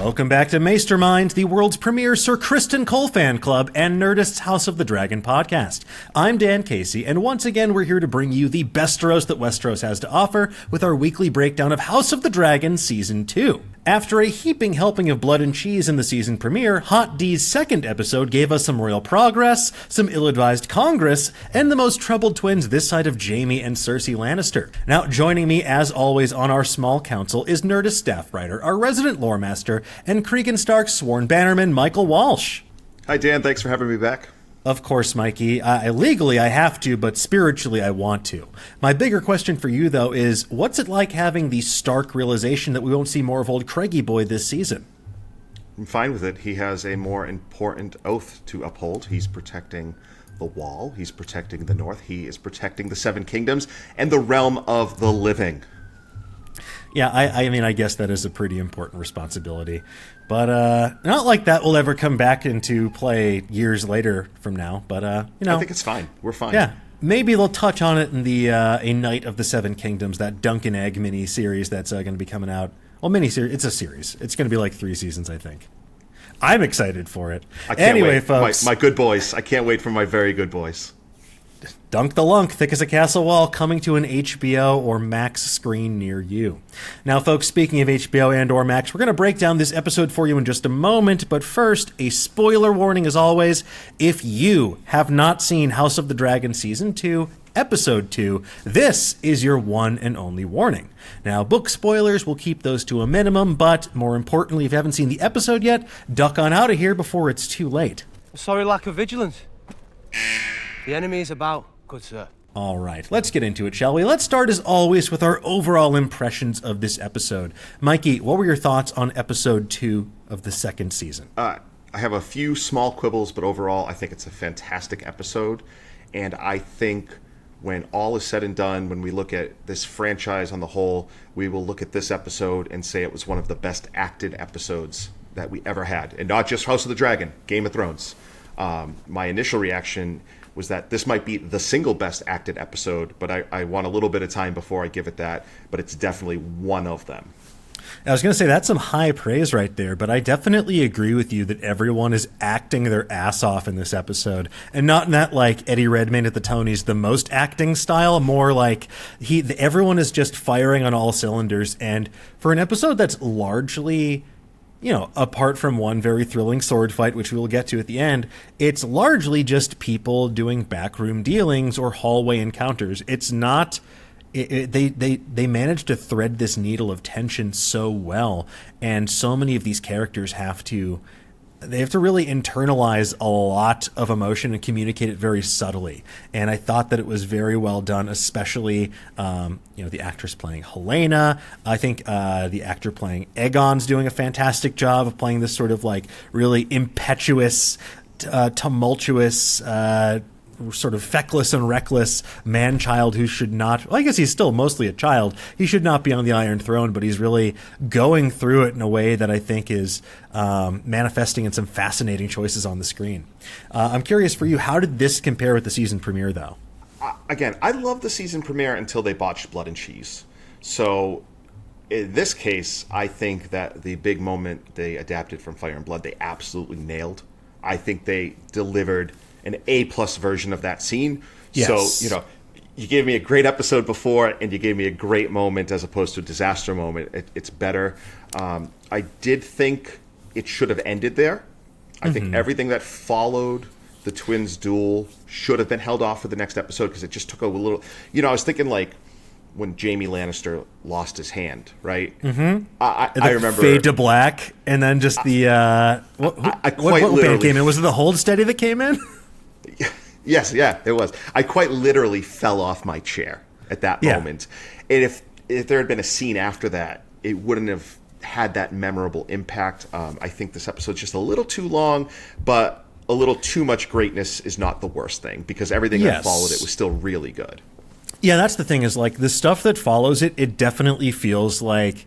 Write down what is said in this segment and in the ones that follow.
Welcome back to Maesterminds, the world's premier Sir Criston Cole fan club and Nerdist's House of the Dragon podcast. I'm Dan Casey, and once again we're here to bring you the Besteros that Westeros has to offer with our weekly breakdown of House of the Dragon Season 2. After a heaping helping of blood and cheese in the season premiere, Hot D's second episode gave us some royal progress, some ill-advised Congress, and the most troubled twins this side of Jaime and Cersei Lannister. Now, joining me, as always, on our small council is Nerdist staff writer, our resident lore master, and Cregan Stark's sworn bannerman, Michael Walsh. Hi, Dan. Thanks for having me back. Of course, Mikey. Legally, I have to, but spiritually, I want to. My bigger question for you, though, is what's it like having the stark realization that we won't see more of old Craigie Boy this season? I'm fine with it. He has a more important oath to uphold. He's protecting the Wall. He's protecting the North. He is protecting the Seven Kingdoms and the realm of the living. Yeah, I mean, I guess that is a pretty important responsibility. But not like that will ever come back into play years later from now. But, I think it's fine. We're fine. Yeah, maybe they'll touch on it in the A Knight of the Seven Kingdoms, that Dunk and Egg mini-series that's going to be coming out. Well, mini-series, it's a series. It's going to be like 3 seasons, I think. I'm excited for it. I can't anyway, wait. folks. My good boys. I can't wait for my very good boys. Dunk the Lunk, Thick as a Castle Wall, coming to an HBO or Max screen near you. Now, folks, speaking of HBO and or Max, we're going to break down this episode for you in just a moment, but first, a spoiler warning as always. If you have not seen House of the Dragon Season 2, Episode 2, this is your one and only warning. Now, book spoilers, we'll keep those to a minimum, but more importantly, if you haven't seen the episode yet, duck on out of here before it's too late. Sorry, lack of vigilance. The enemy is about, good sir. All right, let's get into it, shall we? Let's start, as always, with our overall impressions of this episode. Mikey, what were your thoughts on Episode 2 of the second season? I have a few small quibbles, but overall, I think it's a fantastic episode. And I think when all is said and done, when we look at this franchise on the whole, we will look at this episode and say it was one of the best acted episodes that we ever had. And not just House of the Dragon, Game of Thrones. My initial reaction was that this might be the single best acted episode, but I want a little bit of time before I give it that, but it's definitely one of them. I was going to say, that's some high praise right there, but I definitely agree with you that everyone is acting their ass off in this episode, and not in that, like, Eddie Redmayne at the Tonys, the most acting style, more like everyone is just firing on all cylinders, and for an episode that's largely, you know, apart from one very thrilling sword fight, which we will get to at the end, it's largely just people doing backroom dealings or hallway encounters. It's not... They managed to thread this needle of tension so well, and so many of these characters have to really internalize a lot of emotion and communicate it very subtly. And I thought that it was very well done, especially the actress playing Helena. I think the actor playing Aegon's doing a fantastic job of playing this sort of like really impetuous, tumultuous, sort of feckless and reckless man-child who should not, well, I guess he's still mostly a child. He should not be on the Iron Throne, but he's really going through it in a way that I think is manifesting in some fascinating choices on the screen. I'm curious for you, how did this compare with the season premiere, though? Again, I love the season premiere until they botched Blood and Cheese. So in this case, I think that the big moment they adapted from Fire and Blood, they absolutely nailed. I think they delivered an A-plus version of that scene. Yes. So, you gave me a great episode before, and you gave me a great moment as opposed to a disaster moment. It's better. I did think it should have ended there. I think everything that followed the twins' duel should have been held off for the next episode, because it just took a little... I was thinking, like, when Jaime Lannister lost his hand, right? Mm-hmm. I remember... Fade to black, and then just the... what band came in? Was it the Hold Steady that came in? Yes, yeah, it was. I quite literally fell off my chair at that moment. And if there had been a scene after that, it wouldn't have had that memorable impact. I think this episode's just a little too long, but a little too much greatness is not the worst thing, because everything that followed it was still really good. Yeah, that's the thing, is like the stuff that follows it definitely feels like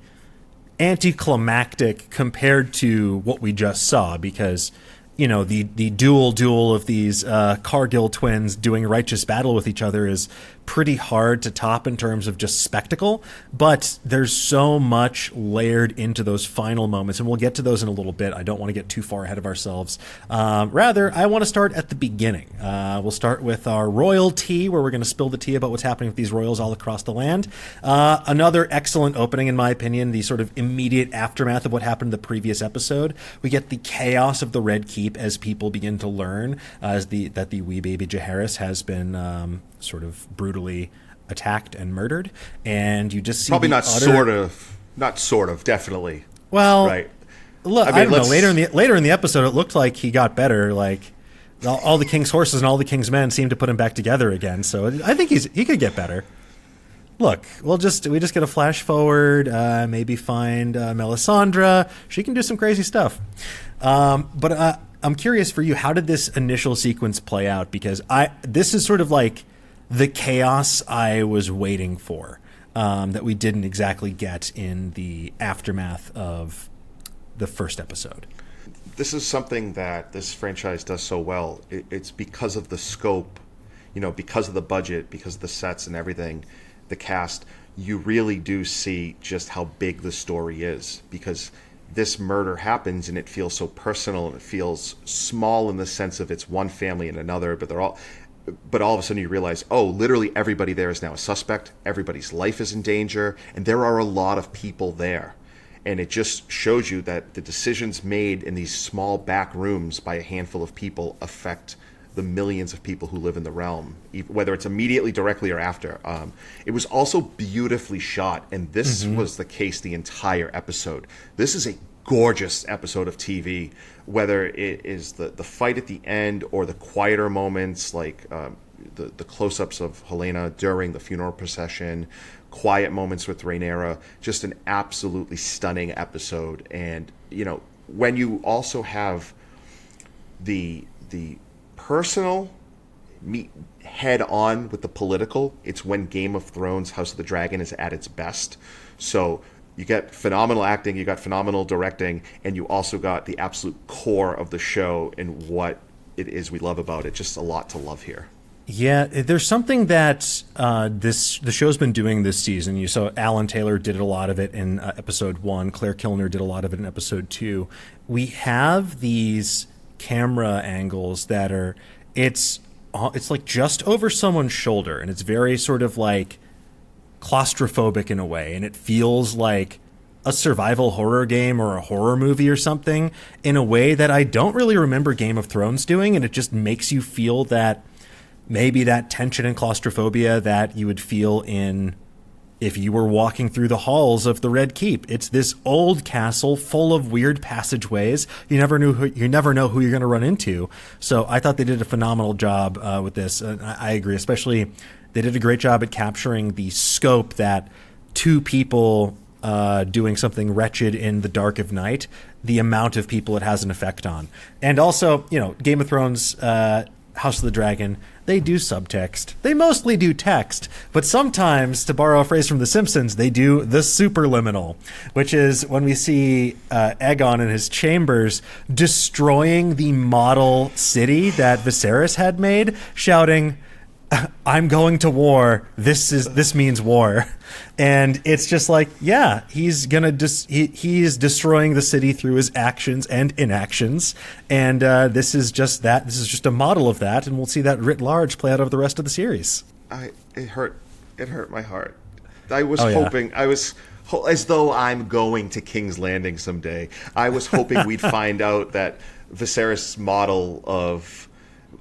anticlimactic compared to what we just saw, because the duel of these Cargill twins doing righteous battle with each other is pretty hard to top in terms of just spectacle, but there's so much layered into those final moments, and we'll get to those in a little bit. I don't want to get too far ahead of ourselves. Rather, I want to start at the beginning. We'll start with our royal tea, where we're going to spill the tea about what's happening with these royals all across the land. Another excellent opening, in my opinion, the sort of immediate aftermath of what happened in the previous episode. We get the chaos of the Red Keep as people begin to learn that the wee baby Jaehaerys has been sort of brutally attacked and murdered, and you just see probably not sort of, definitely. Well, right. Look, I don't know. Later in the episode, it looked like he got better. Like all the king's horses and all the king's men seemed to put him back together again. So I think he could get better. Look, we just get a flash forward. Maybe find Melisandre. She can do some crazy stuff. But I'm curious for you. How did this initial sequence play out? Because this is sort of like the chaos I was waiting for, that we didn't exactly get in the aftermath of the first episode. This is something that this franchise does so well. It's because of the scope, because of the budget, because of the sets and everything, the cast. You really do see just how big the story is, because this murder happens and it feels so personal, and it feels small in the sense of it's one family and another, but all of a sudden you realize, literally everybody there is now a suspect. Everybody's life is in danger, and there are a lot of people there. And it just shows you that the decisions made in these small back rooms by a handful of people affect the millions of people who live in the realm, whether it's immediately, directly, or after. It was also beautifully shot, and this was the case the entire episode. This is a gorgeous episode of TV, whether it is the fight at the end or the quieter moments, like the close-ups of Helena during the funeral procession, quiet moments with Rhaenyra. Just an absolutely stunning episode. And when you also have the personal meet head on with the political, it's when Game of Thrones House of the Dragon is at its best. So you get phenomenal acting, you got phenomenal directing, and you also got the absolute core of the show and what it is we love about it. Just a lot to love here. Yeah, there's something that the show's been doing this season. You saw Alan Taylor did a lot of it in episode 1. Claire Kilner did a lot of it in episode 2. We have these camera angles that are it's like just over someone's shoulder, and it's very sort of like claustrophobic in a way, and it feels like a survival horror game or a horror movie or something in a way that I don't really remember Game of Thrones doing, and it just makes you feel that maybe that tension and claustrophobia that you would feel if you were walking through the halls of the Red Keep. It's this old castle full of weird passageways. You never know who you're going to run into. So I thought they did a phenomenal job with this. I agree, especially they did a great job at capturing the scope that two people doing something wretched in the dark of night, the amount of people it has an effect on. And also, Game of Thrones, House of the Dragon, they do subtext. They mostly do text, but sometimes, to borrow a phrase from The Simpsons, they do the superliminal, which is when we see Aegon in his chambers destroying the model city that Viserys had made, shouting, "I'm going to war. This means war." And it's just like, yeah, he's he's destroying the city through his actions and inactions, and this is just that. This is just a model of that, and we'll see that writ large play out over the rest of the series. It hurt my heart. I was hoping, as though I'm going to King's Landing someday. I was hoping we'd find out that Viserys' model of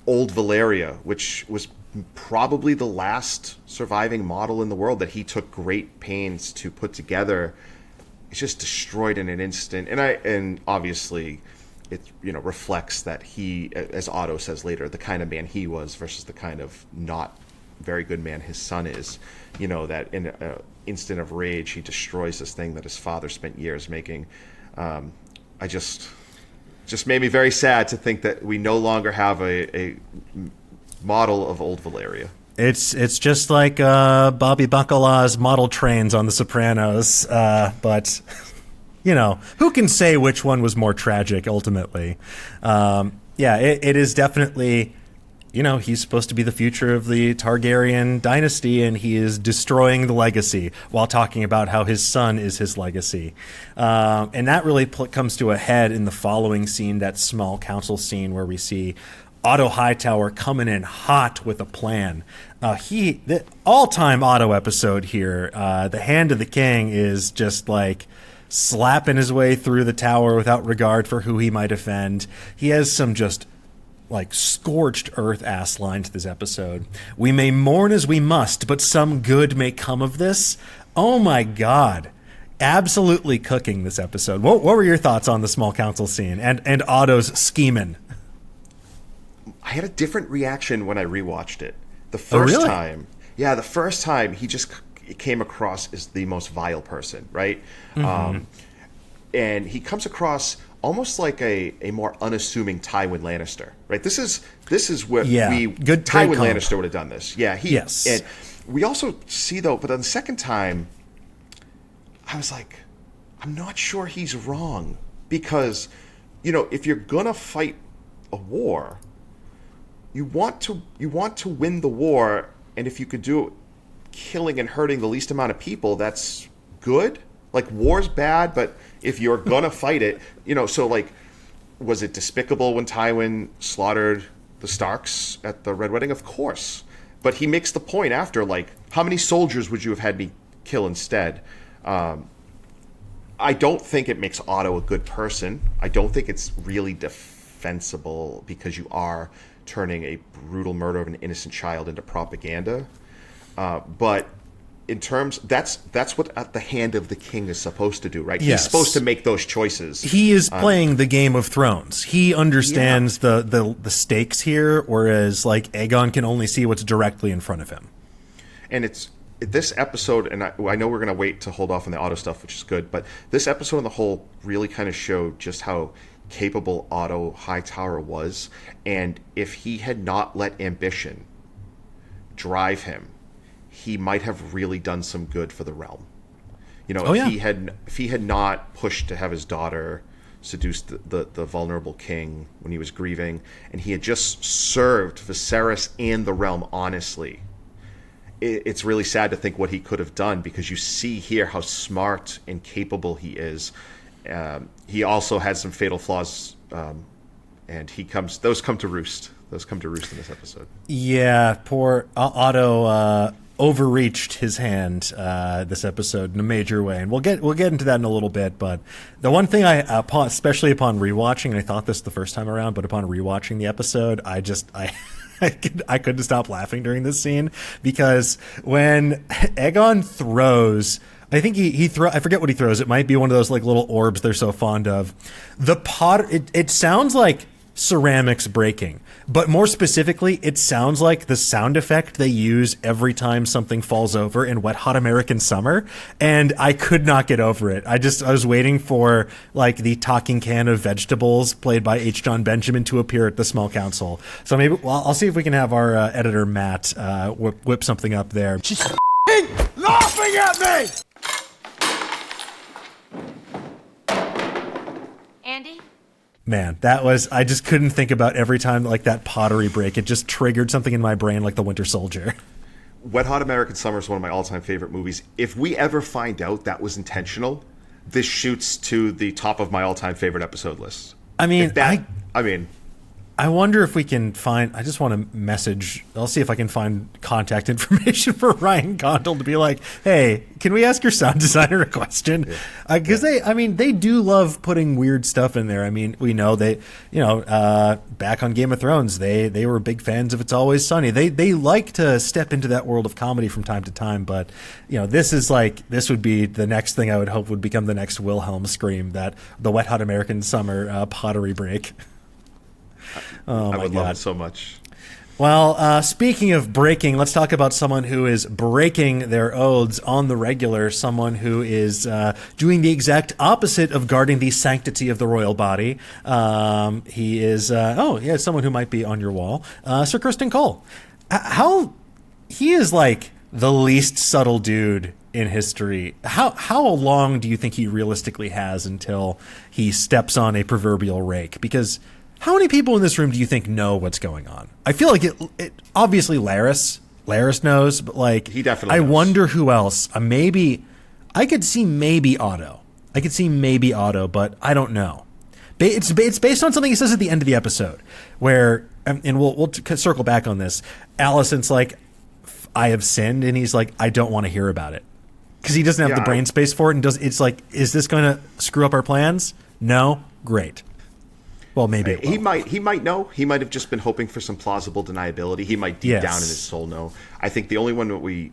Old Valyria, which was probably the last surviving model in the world that he took great pains to put together, it's just destroyed in an instant. And obviously it reflects that he, as Otto says later, the kind of man he was versus the kind of not very good man his son is. That in an instant of rage he destroys this thing that his father spent years making. I just made me very sad to think that we no longer have a model of Old Valyria. It's just like Bobby Bacala's model trains on The Sopranos, but who can say which one was more tragic ultimately? Yeah, it is definitely, he's supposed to be the future of the Targaryen dynasty, and he is destroying the legacy while talking about how his son is his legacy. And that really comes to a head in the following scene, that small council scene where we see Otto Hightower coming in hot with a plan. The all-time Otto episode here, the Hand of the King, is just like slapping his way through the tower without regard for who he might offend. He has some just like scorched earth ass lines this episode. We may mourn as we must, but some good may come of this. Oh my God. Absolutely cooking this episode. What were your thoughts on the small council scene and Otto's scheming? I had a different reaction when I rewatched it. The first time he just came across as the most vile person, right? Mm-hmm. And he comes across almost like a more unassuming Tywin Lannister, right? This is what Tywin Lannister would have done this. Yeah, yes. And we also see though, but on the second time, I was like, I'm not sure he's wrong, because if you're gonna fight a war, you want to win the war, and if you could do it killing and hurting the least amount of people, that's good. Like, war's bad, but if you're gonna fight it, so like, was it despicable when Tywin slaughtered the Starks at the Red Wedding? Of course. But he makes the point after, like, how many soldiers would you have had me kill instead? I don't think it makes Otto a good person. I don't think it's really defensible, because you are turning a brutal murder of an innocent child into propaganda. But in terms, that's what the Hand of the King is supposed to do, right? Yes. He's supposed to make those choices. He is playing the Game of Thrones. He understands the stakes here, whereas like Aegon can only see what's directly in front of him. And it's this episode, and I know we're going to wait to hold off on the Otto stuff, which is good, but this episode on the whole really kind of showed just how capable Otto Hightower was, and if he had not let ambition drive him, he might have really done some good for the realm. If he had not pushed to have his daughter seduce the vulnerable king when he was grieving, and he had just served Viserys and the realm honestly, it's really sad to think what he could have done, because you see here how smart and capable he is. He also had some fatal flaws, and those come to roost. Those come to roost in this episode. Yeah, poor Otto overreached his hand this episode in a major way, and we'll get into that in a little bit. But the one thing especially upon rewatching, and I thought this the first time around, but upon rewatching the episode, I couldn't stop laughing during this scene, because when Aegon throws, I think I forget what he throws. It might be one of those like little orbs they're so fond of. The pot. It sounds like ceramics breaking, but more specifically, it sounds like the sound effect they use every time something falls over in Wet Hot American Summer, and I could not get over it. I was waiting for like the talking can of vegetables played by H. John Benjamin to appear at the small council. So maybe I'll see if we can have our editor Matt whip something up there. She's laughing at me. Andy? Man, I just couldn't think about every time like that pottery break. It just triggered something in my brain like the Winter Soldier. Wet Hot American Summer is one of my all-time favorite movies. If we ever find out that was intentional, this shoots to the top of my all-time favorite episode list. I wonder if we can find. I just want to message. I'll see if I can find contact information for Ryan Gondel to be like, "Hey, can we ask your sound designer a question?" Because they do love putting weird stuff in there. I mean, we know back on Game of Thrones, they were big fans of It's Always Sunny. They like to step into that world of comedy from time to time. But this would be the next thing I would hope would become the next Wilhelm scream, that the Wet Hot American Summer pottery break. Oh, I would love it so much. Well, speaking of breaking, let's talk about someone who is breaking their oaths on the regular, someone who is doing the exact opposite of guarding the sanctity of the royal body. He is, someone who might be on your wall, Sir Criston Cole. He is like the least subtle dude in history. How long do you think he realistically has until he steps on a proverbial rake? Because How many people in this room do you think know what's going on? I feel like it obviously Laris knows, but like he definitely I knows. wonder who else. Maybe I could see maybe Otto. But I don't know. It's based on something he says at the end of the episode, where and we'll circle back on this. Alicent's like, I have sinned, and he's like, I don't want to hear about it because he doesn't have the brain space for it, and it's like, is this going to screw up our plans? No, great. Well, maybe it will. He might know. He might have just been hoping for some plausible deniability. He might deep down in his soul know. I think the only one that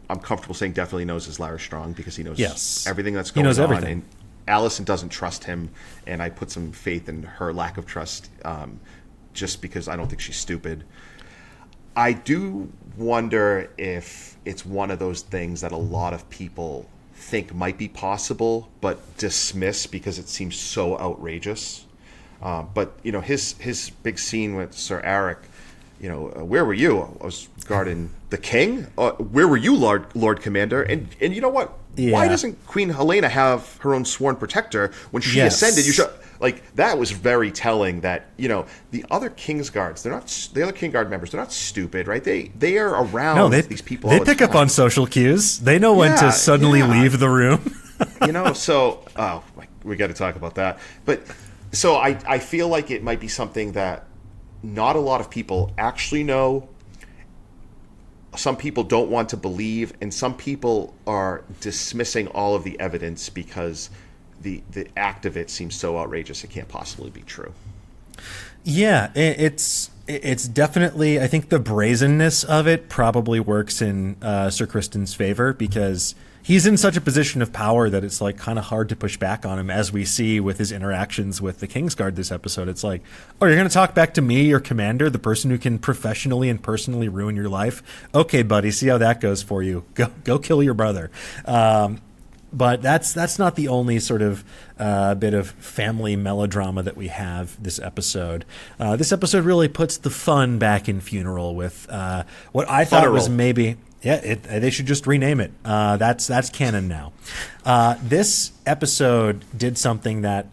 I'm comfortable saying definitely knows is Lara Strong, because he knows everything that's going on. He knows everything. And Alicent doesn't trust him, and I put some faith in her lack of trust, just because I don't think she's stupid. I do wonder if it's one of those things that a lot of people think might be possible, but dismiss because it seems so outrageous. But his big scene with Sir Eric, where were you? I was guarding the king. Where were you, Lord Commander? And you know what? Yeah. Why doesn't Queen Helena have her own sworn protector when she ascended? You should that was very telling. That the other Kingsguards, the other Kingguard members, they're not stupid, right? They are around these people. They pick up on social cues. They know when to suddenly leave the room. So we got to talk about that, but. So I feel like it might be something that not a lot of people actually know. Some people don't want to believe, and some people are dismissing all of the evidence because the act of it seems so outrageous it can't possibly be true. Yeah, it's definitely, I think the brazenness of it probably works in Sir Criston's favor, because he's in such a position of power that it's like kind of hard to push back on him, as we see with his interactions with the Kingsguard this episode. It's like, oh, you're going to talk back to me, your commander, the person who can professionally and personally ruin your life? Okay, buddy, see how that goes for you. Go kill your brother. But that's not the only sort of bit of family melodrama that we have this episode. This episode really puts the fun back in Funeral with what I thought was maybe... Yeah, they should just rename it. That's canon now. This episode did something that,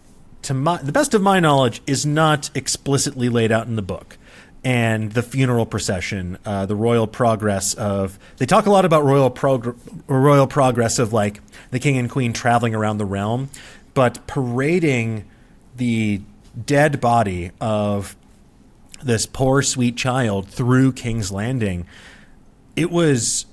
to the best of my knowledge, is not explicitly laid out in the book. And the funeral procession, the royal progress of... They talk a lot about royal progress of, like, the king and queen traveling around the realm, but parading the dead body of this poor, sweet child through King's Landing... It was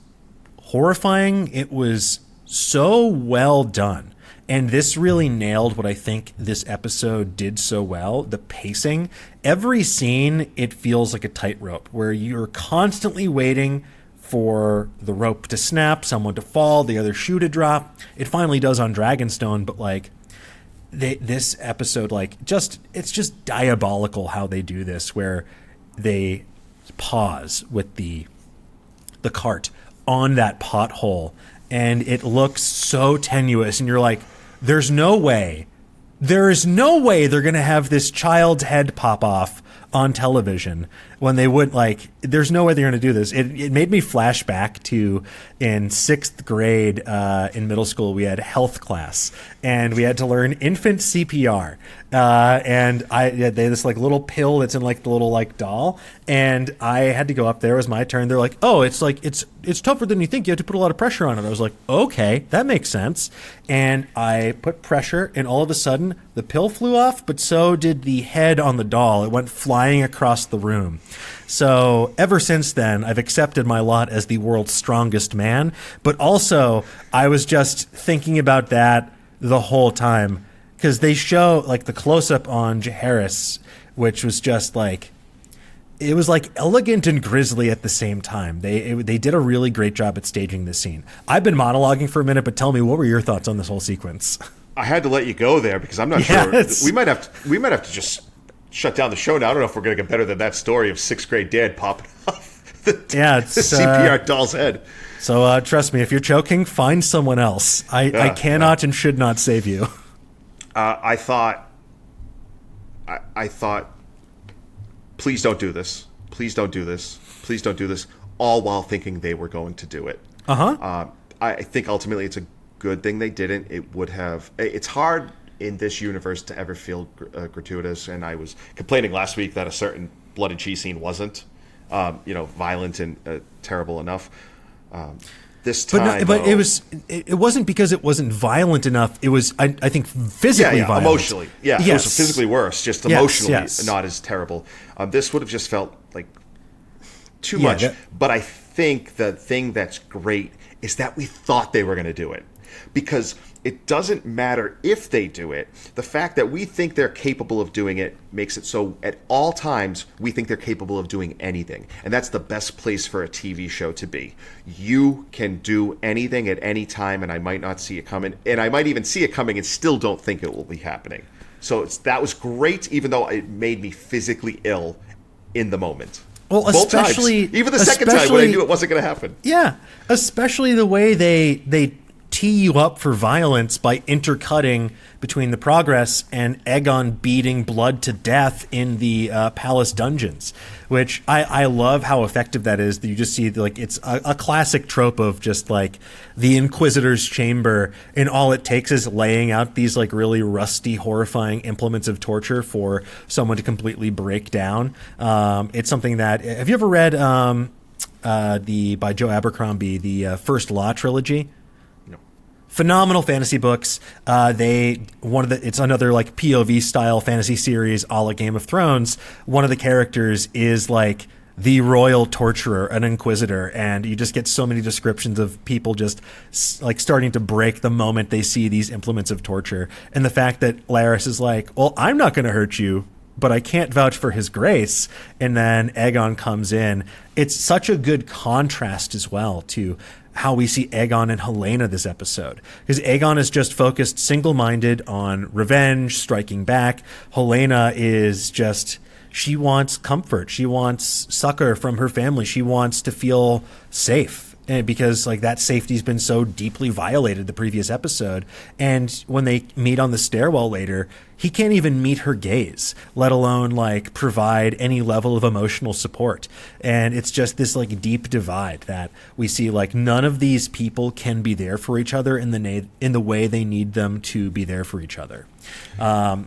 horrifying. It was so well done. And this really nailed what I think this episode did so well, the pacing. Every scene, it feels like a tightrope where you're constantly waiting for the rope to snap, someone to fall, the other shoe to drop. It finally does on Dragonstone, but like this episode, it's just diabolical how they do this, where they pause with the cart on that pothole, and it looks so tenuous, and you're like, there is no way they're going to have this child's head pop off on television when they would, there's no way they're going to do this. It made me flash back to in 6th grade in middle school. We had health class, and we had to learn infant CPR. And they had this little pill that's in the little doll, and I had to go up there. It was my turn. They're like, oh, it's tougher than you think. You have to put a lot of pressure on it. I was like, okay, that makes sense. And I put pressure, and all of a sudden the pill flew off, but so did the head on the doll. It went flying across the room. So ever since then, I've accepted my lot as the world's strongest man, but also I was just thinking about that the whole time, because they show the close-up on Jaehaerys, which was just it was elegant and grisly at the same time. They did a really great job at staging this scene. I've been monologuing for a minute, but tell me, what were your thoughts on this whole sequence? I had to let you go there because I'm not sure. We might have to just shut down the show now. I don't know if we're going to get better than that story of 6th grade dad popping off the CPR doll's head. So trust me, if you're choking, find someone else. I cannot and should not save you. I thought, please don't do this. Please don't do this. Please don't do this. All while thinking they were going to do it. I think ultimately it's a good thing they didn't. It would have. It's hard in this universe to ever feel gratuitous. And I was complaining last week that a certain blood and cheese scene wasn't, violent and terrible enough. This time, but it wasn't because it wasn't violent enough. It was, I think, physically violent. Emotionally. Yeah, yes. It was physically worse, just emotionally not as terrible. This would have just felt like too much. But I think the thing that's great is that we thought they were going to do it. Because it doesn't matter if they do it. The fact that we think they're capable of doing it makes it so at all times we think they're capable of doing anything. And that's the best place for a TV show to be. You can do anything at any time, and I might not see it coming. And I might even see it coming and still don't think it will be happening. So that was great, even though it made me physically ill in the moment. Well, both especially times. Even the second time when I knew it wasn't going to happen. Yeah, especially the way they tee you up for violence by intercutting between the progress and Aegon beating Blood to death in the palace dungeons, which I love how effective that is. That you just see, like, it's a classic trope of just like the Inquisitor's chamber, and all it takes is laying out these like really rusty, horrifying implements of torture for someone to completely break down. It's something that, have you ever read by Joe Abercrombie, the First Law trilogy? Phenomenal fantasy books. It's another like POV style fantasy series, a la Game of Thrones. One of the characters is like the royal torturer, an inquisitor, and you just get so many descriptions of people just like starting to break the moment they see these implements of torture. And the fact that Larys is like, well, I'm not going to hurt you, but I can't vouch for his grace. And then Aegon comes in. It's such a good contrast as well to how we see Aegon and Helaena this episode. Because Aegon is just focused single-minded on revenge, striking back. Helaena is just, she wants comfort. She wants succor from her family. She wants to feel safe. And because like that safety's been so deeply violated the previous episode. And when they meet on the stairwell later, he can't even meet her gaze, let alone like provide any level of emotional support. And it's just this like deep divide that we see, like none of these people can be there for each other in the way they need them to be there for each other. Well,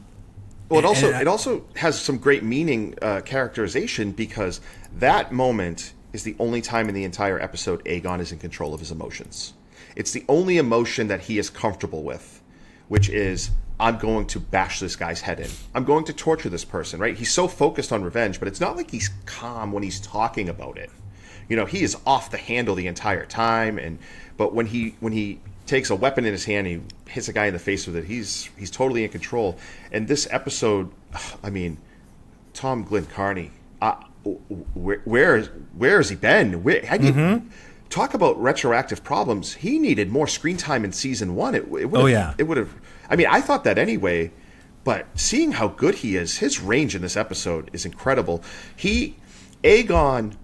it also has some great meaning, characterization, because that moment is the only time in the entire episode Aegon is in control of his emotions. It's the only emotion that he is comfortable with, which is, I'm going to bash this guy's head in. I'm going to torture this person, right? He's so focused on revenge, but it's not like he's calm when he's talking about it. You know, he is off the handle the entire time, but when he takes a weapon in his hand, he hits a guy in the face with it, he's totally in control. And this episode, I mean, Tom Glencarney, where has he been? Talk about retroactive problems. He needed more screen time in season 1. It would have. I mean, I thought that anyway, but seeing how good he is, his range in this episode is incredible. Aegon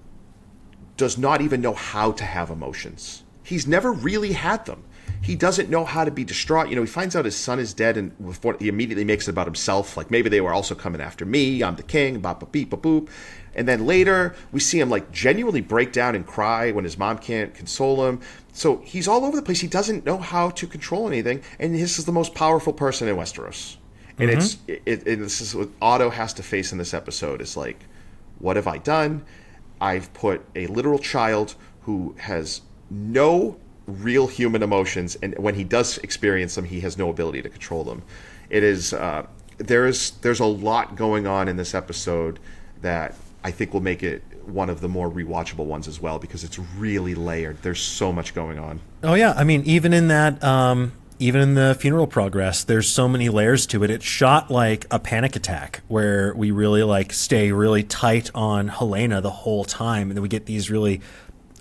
does not even know how to have emotions. He's never really had them. He doesn't know how to be distraught. You know, he finds out his son is dead, and he immediately makes it about himself. Like, maybe they were also coming after me. I'm the king. Bop, bop, beep, bop, boop. And then later, we see him like genuinely break down and cry when his mom can't console him. So he's all over the place. He doesn't know how to control anything. And this is the most powerful person in Westeros. And this is what Otto has to face in this episode. It's like, what have I done? I've put a literal child who has no real human emotions, and when he does experience them, he has no ability to control them. It is there's a lot going on in this episode that I think will make it one of the more rewatchable ones as well, because it's really layered. There's so much going on. Oh yeah, I mean, even in that, even in the funeral progress, there's so many layers to it. It's shot like a panic attack, where we really like stay really tight on Helaena the whole time, and then we get these really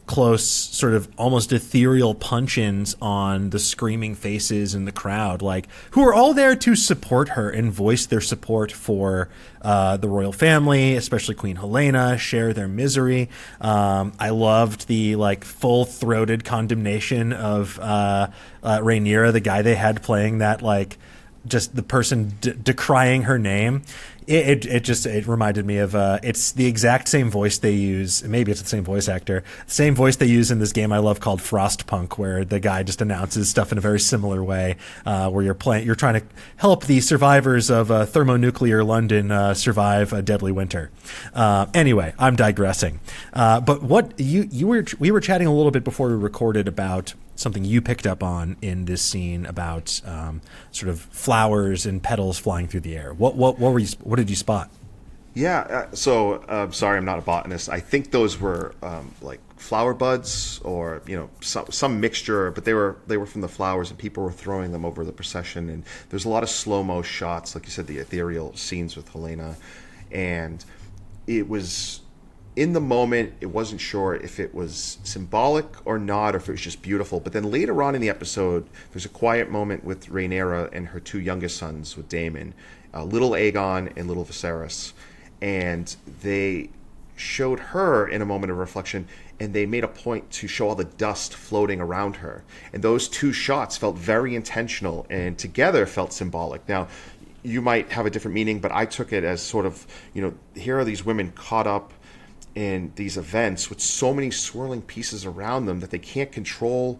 close, sort of almost ethereal punch-ins on the screaming faces in the crowd, like, who are all there to support her and voice their support for the royal family, especially Queen Helaena, share their misery. I loved the like full-throated condemnation of Rhaenyra, the guy they had playing that, like, just the person decrying her name. It reminded me of it's the exact same voice they use. Maybe it's the same voice actor, same voice they use in this game I love called Frostpunk, where the guy just announces stuff in a very similar way. Where you're trying to help the survivors of thermonuclear London survive a deadly winter. Anyway, I'm digressing. But what we were chatting a little bit before we recorded about something you picked up on in this scene about sort of flowers and petals flying through the air. What did you spot? Yeah, sorry, I'm not a botanist. I think those were like flower buds, or some mixture, but they were from the flowers, and people were throwing them over the procession. And there's a lot of slow-mo shots, like you said, the ethereal scenes with Helena, and it was. In the moment, it wasn't sure if it was symbolic or not, or if it was just beautiful. But then later on in the episode, there's a quiet moment with Rhaenyra and her two youngest sons with Daemon, little Aegon and little Viserys. And they showed her in a moment of reflection, and they made a point to show all the dust floating around her. And those two shots felt very intentional and together felt symbolic. Now, you might have a different meaning, but I took it as sort of, here are these women caught up in these events with so many swirling pieces around them that they can't control,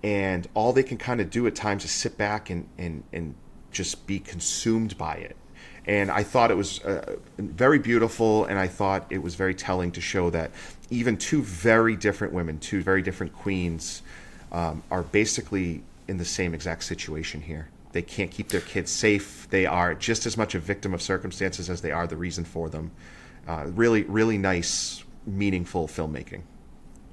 and all they can kind of do at times is sit back and just be consumed by it. And I thought it was very beautiful, and I thought it was very telling to show that even two very different women, two very different queens, are basically in the same exact situation here. They can't keep their kids safe. They are just as much a victim of circumstances as they are the reason for them. Really, really nice, meaningful filmmaking.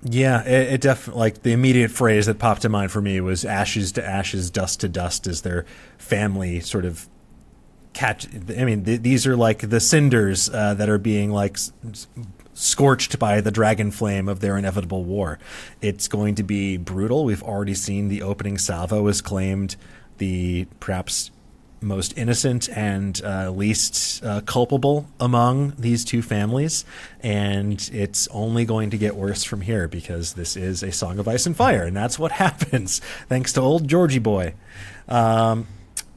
Yeah, it definitely, like, the immediate phrase that popped to mind for me was ashes to ashes, dust to dust, as their family sort of these are like the cinders that are being scorched by the dragon flame of their inevitable war. It's going to be brutal. We've already seen the opening salvo has claimed the perhaps most innocent and least culpable among these two families, and it's only going to get worse from here, because this is a Song of Ice and Fire, and that's what happens thanks to old Georgie boy.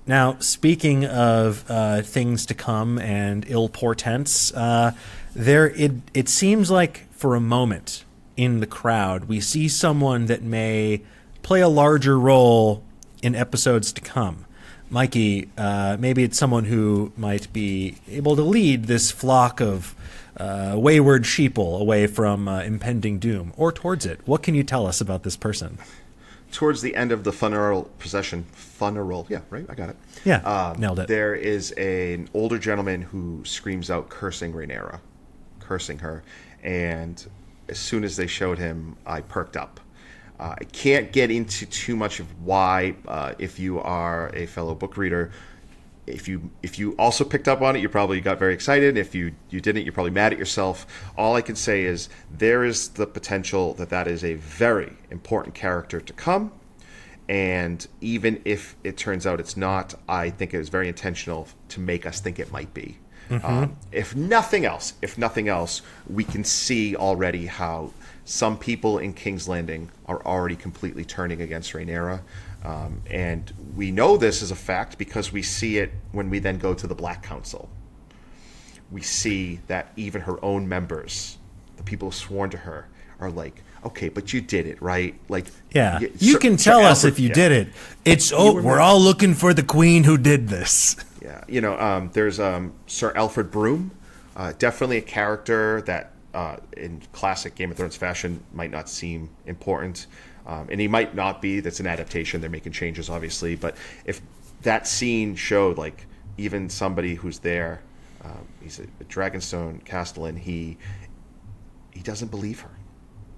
Now, speaking of things to come and ill portents, it seems like for a moment in the crowd we see someone that may play a larger role in episodes to come. Mikey, maybe it's someone who might be able to lead this flock of wayward sheeple away from impending doom, or towards it. What can you tell us about this person? Towards the end of the funeral procession, yeah, right, I got it. Yeah, nailed it. There is an older gentleman who screams out cursing Rhaenyra, cursing her, and as soon as they showed him, I perked up. I can't get into too much of why. If you are a fellow book reader, if you also picked up on it, you probably got very excited. If you didn't, you're probably mad at yourself. All I can say is there is the potential that is a very important character to come. And even if it turns out it's not, I think it was very intentional to make us think it might be. Mm-hmm. If nothing else, we can see already how some people in King's Landing are already completely turning against Rhaenyra. And we know this is a fact because we see it when we then go to the Black Council. We see that even her own members, the people sworn to her, are like, okay, but you did it, right? Like, yeah, you can tell us if you did it. It's we're all looking for the queen who did this. Yeah, there's Sir Alfred Broom, definitely a character that in classic Game of Thrones fashion might not seem important, and he might not be. That's an adaptation. They're making changes, obviously, but if that scene showed like even somebody who's there, he's a Dragonstone Castellan, he doesn't believe her.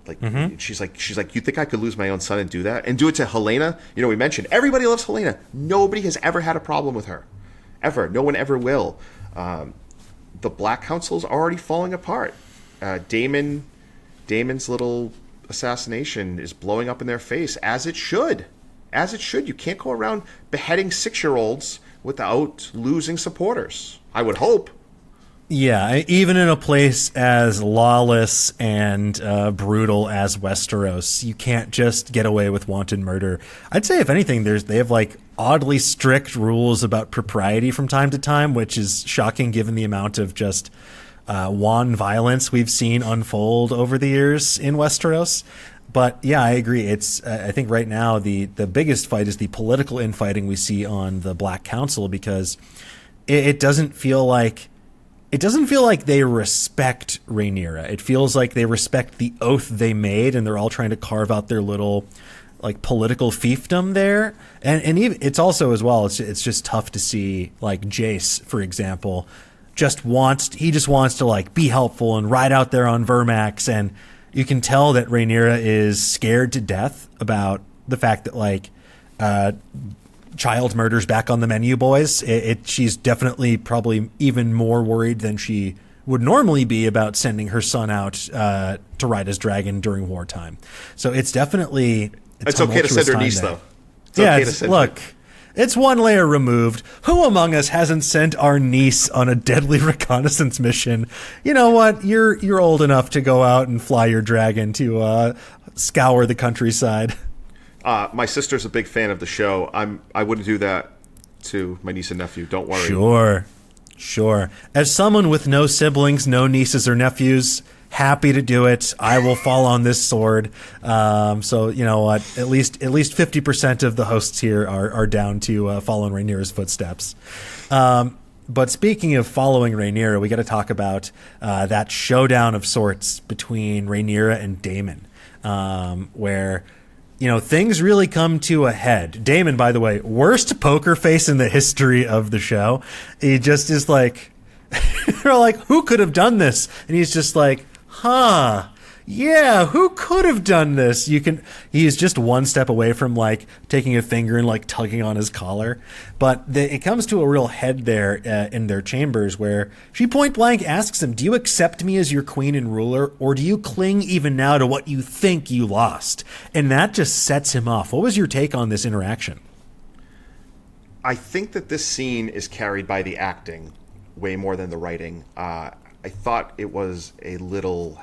Like, mm-hmm. she's like, you think I could lose my own son and do that? And do it to Helena? We mentioned everybody loves Helena. Nobody has ever had a problem with her. Ever. No one ever will. The Black Council's already falling apart. Daemon's little assassination is blowing up in their face, as it should. As it should. You can't go around beheading 6-year-olds without losing supporters. I would hope. Yeah, even in a place as lawless and brutal as Westeros, you can't just get away with wanton murder. I'd say, if anything, they have like oddly strict rules about propriety from time to time, which is shocking given the amount of just wan violence we've seen unfold over the years in Westeros. But yeah, I agree. It's I think right now the biggest fight is the political infighting we see on the Black Council, because it doesn't feel like they respect Rhaenyra. It feels like they respect the oath they made, and they're all trying to carve out their little like political fiefdom there. And even, it's also as well, it's just tough to see like Jace, for example, just wants to like be helpful and ride out there on Vermax, and you can tell that Rhaenyra is scared to death about the fact that like child murder's back on the menu, boys. She's definitely probably even more worried than she would normally be about sending her son out to ride his dragon during wartime. So it's definitely it's okay to send her niece there. though. Look, it's one layer removed. Who among us hasn't sent our niece on a deadly reconnaissance mission? You know what? You're old enough to go out and fly your dragon to scour the countryside. My sister's a big fan of the show. I wouldn't do that to my niece and nephew. Don't worry. Sure. As someone with no siblings, no nieces or nephews, happy to do it. I will fall on this sword. So you know what? At least 50% of the hosts here are down to follow in Rhaenyra's footsteps. But speaking of following Rhaenyra, we got to talk about that showdown of sorts between Rhaenyra and Daemon, where things really come to a head. Daemon, by the way, worst poker face in the history of the show. He just is like, they're like, who could have done this? And he's just like, yeah, who could have done this? He's just one step away from like taking a finger and like tugging on his collar. But it comes to a real head there in their chambers, where she point blank asks him, do you accept me as your queen and ruler, or do you cling even now to what you think you lost? And that just sets him off. What was your take on this interaction? I think that this scene is carried by the acting way more than the writing. I thought it was a little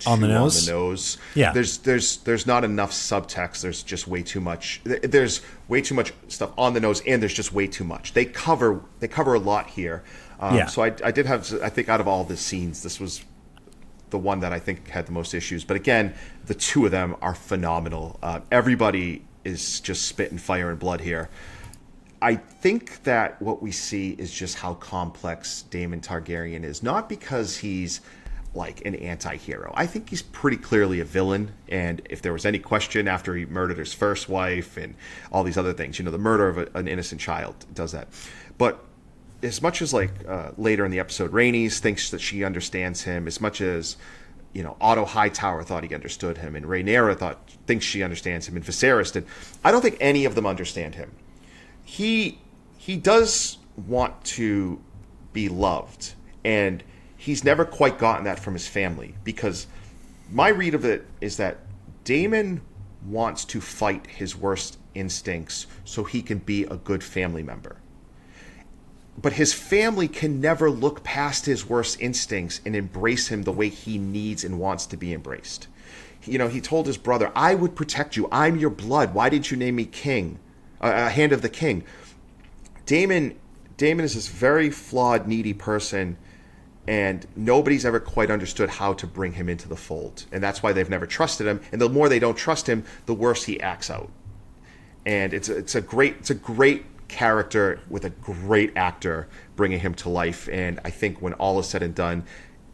on the nose. Yeah. There's not enough subtext. There's just way too much. There's way too much stuff on the nose, and there's just way too much. They cover a lot here. So I did have. I think out of all the scenes, this was the one that I think had the most issues. But again, the two of them are phenomenal. Everybody is just spitting fire and blood here. I think that what we see is just how complex Daemon Targaryen is, not because he's like an anti-hero. I think he's pretty clearly a villain, and if there was any question after he murdered his first wife and all these other things, the murder of an innocent child does that. But as much as like later in the episode, Rhaenys thinks that she understands him, as much as Otto Hightower thought he understood him, and Rhaenyra thinks she understands him, and Viserys did, I don't think any of them understand him. He does want to be loved, and he's never quite gotten that from his family, because my read of it is that Daemon wants to fight his worst instincts so he can be a good family member. But his family can never look past his worst instincts and embrace him the way he needs and wants to be embraced. He told his brother, I would protect you. I'm your blood. Why didn't you name me king? Hand of the king. Daemon is this very flawed, needy person, and nobody's ever quite understood how to bring him into the fold. And that's why they've never trusted him. And the more they don't trust him, the worse he acts out. And it's a great character with a great actor bringing him to life. And I think when all is said and done,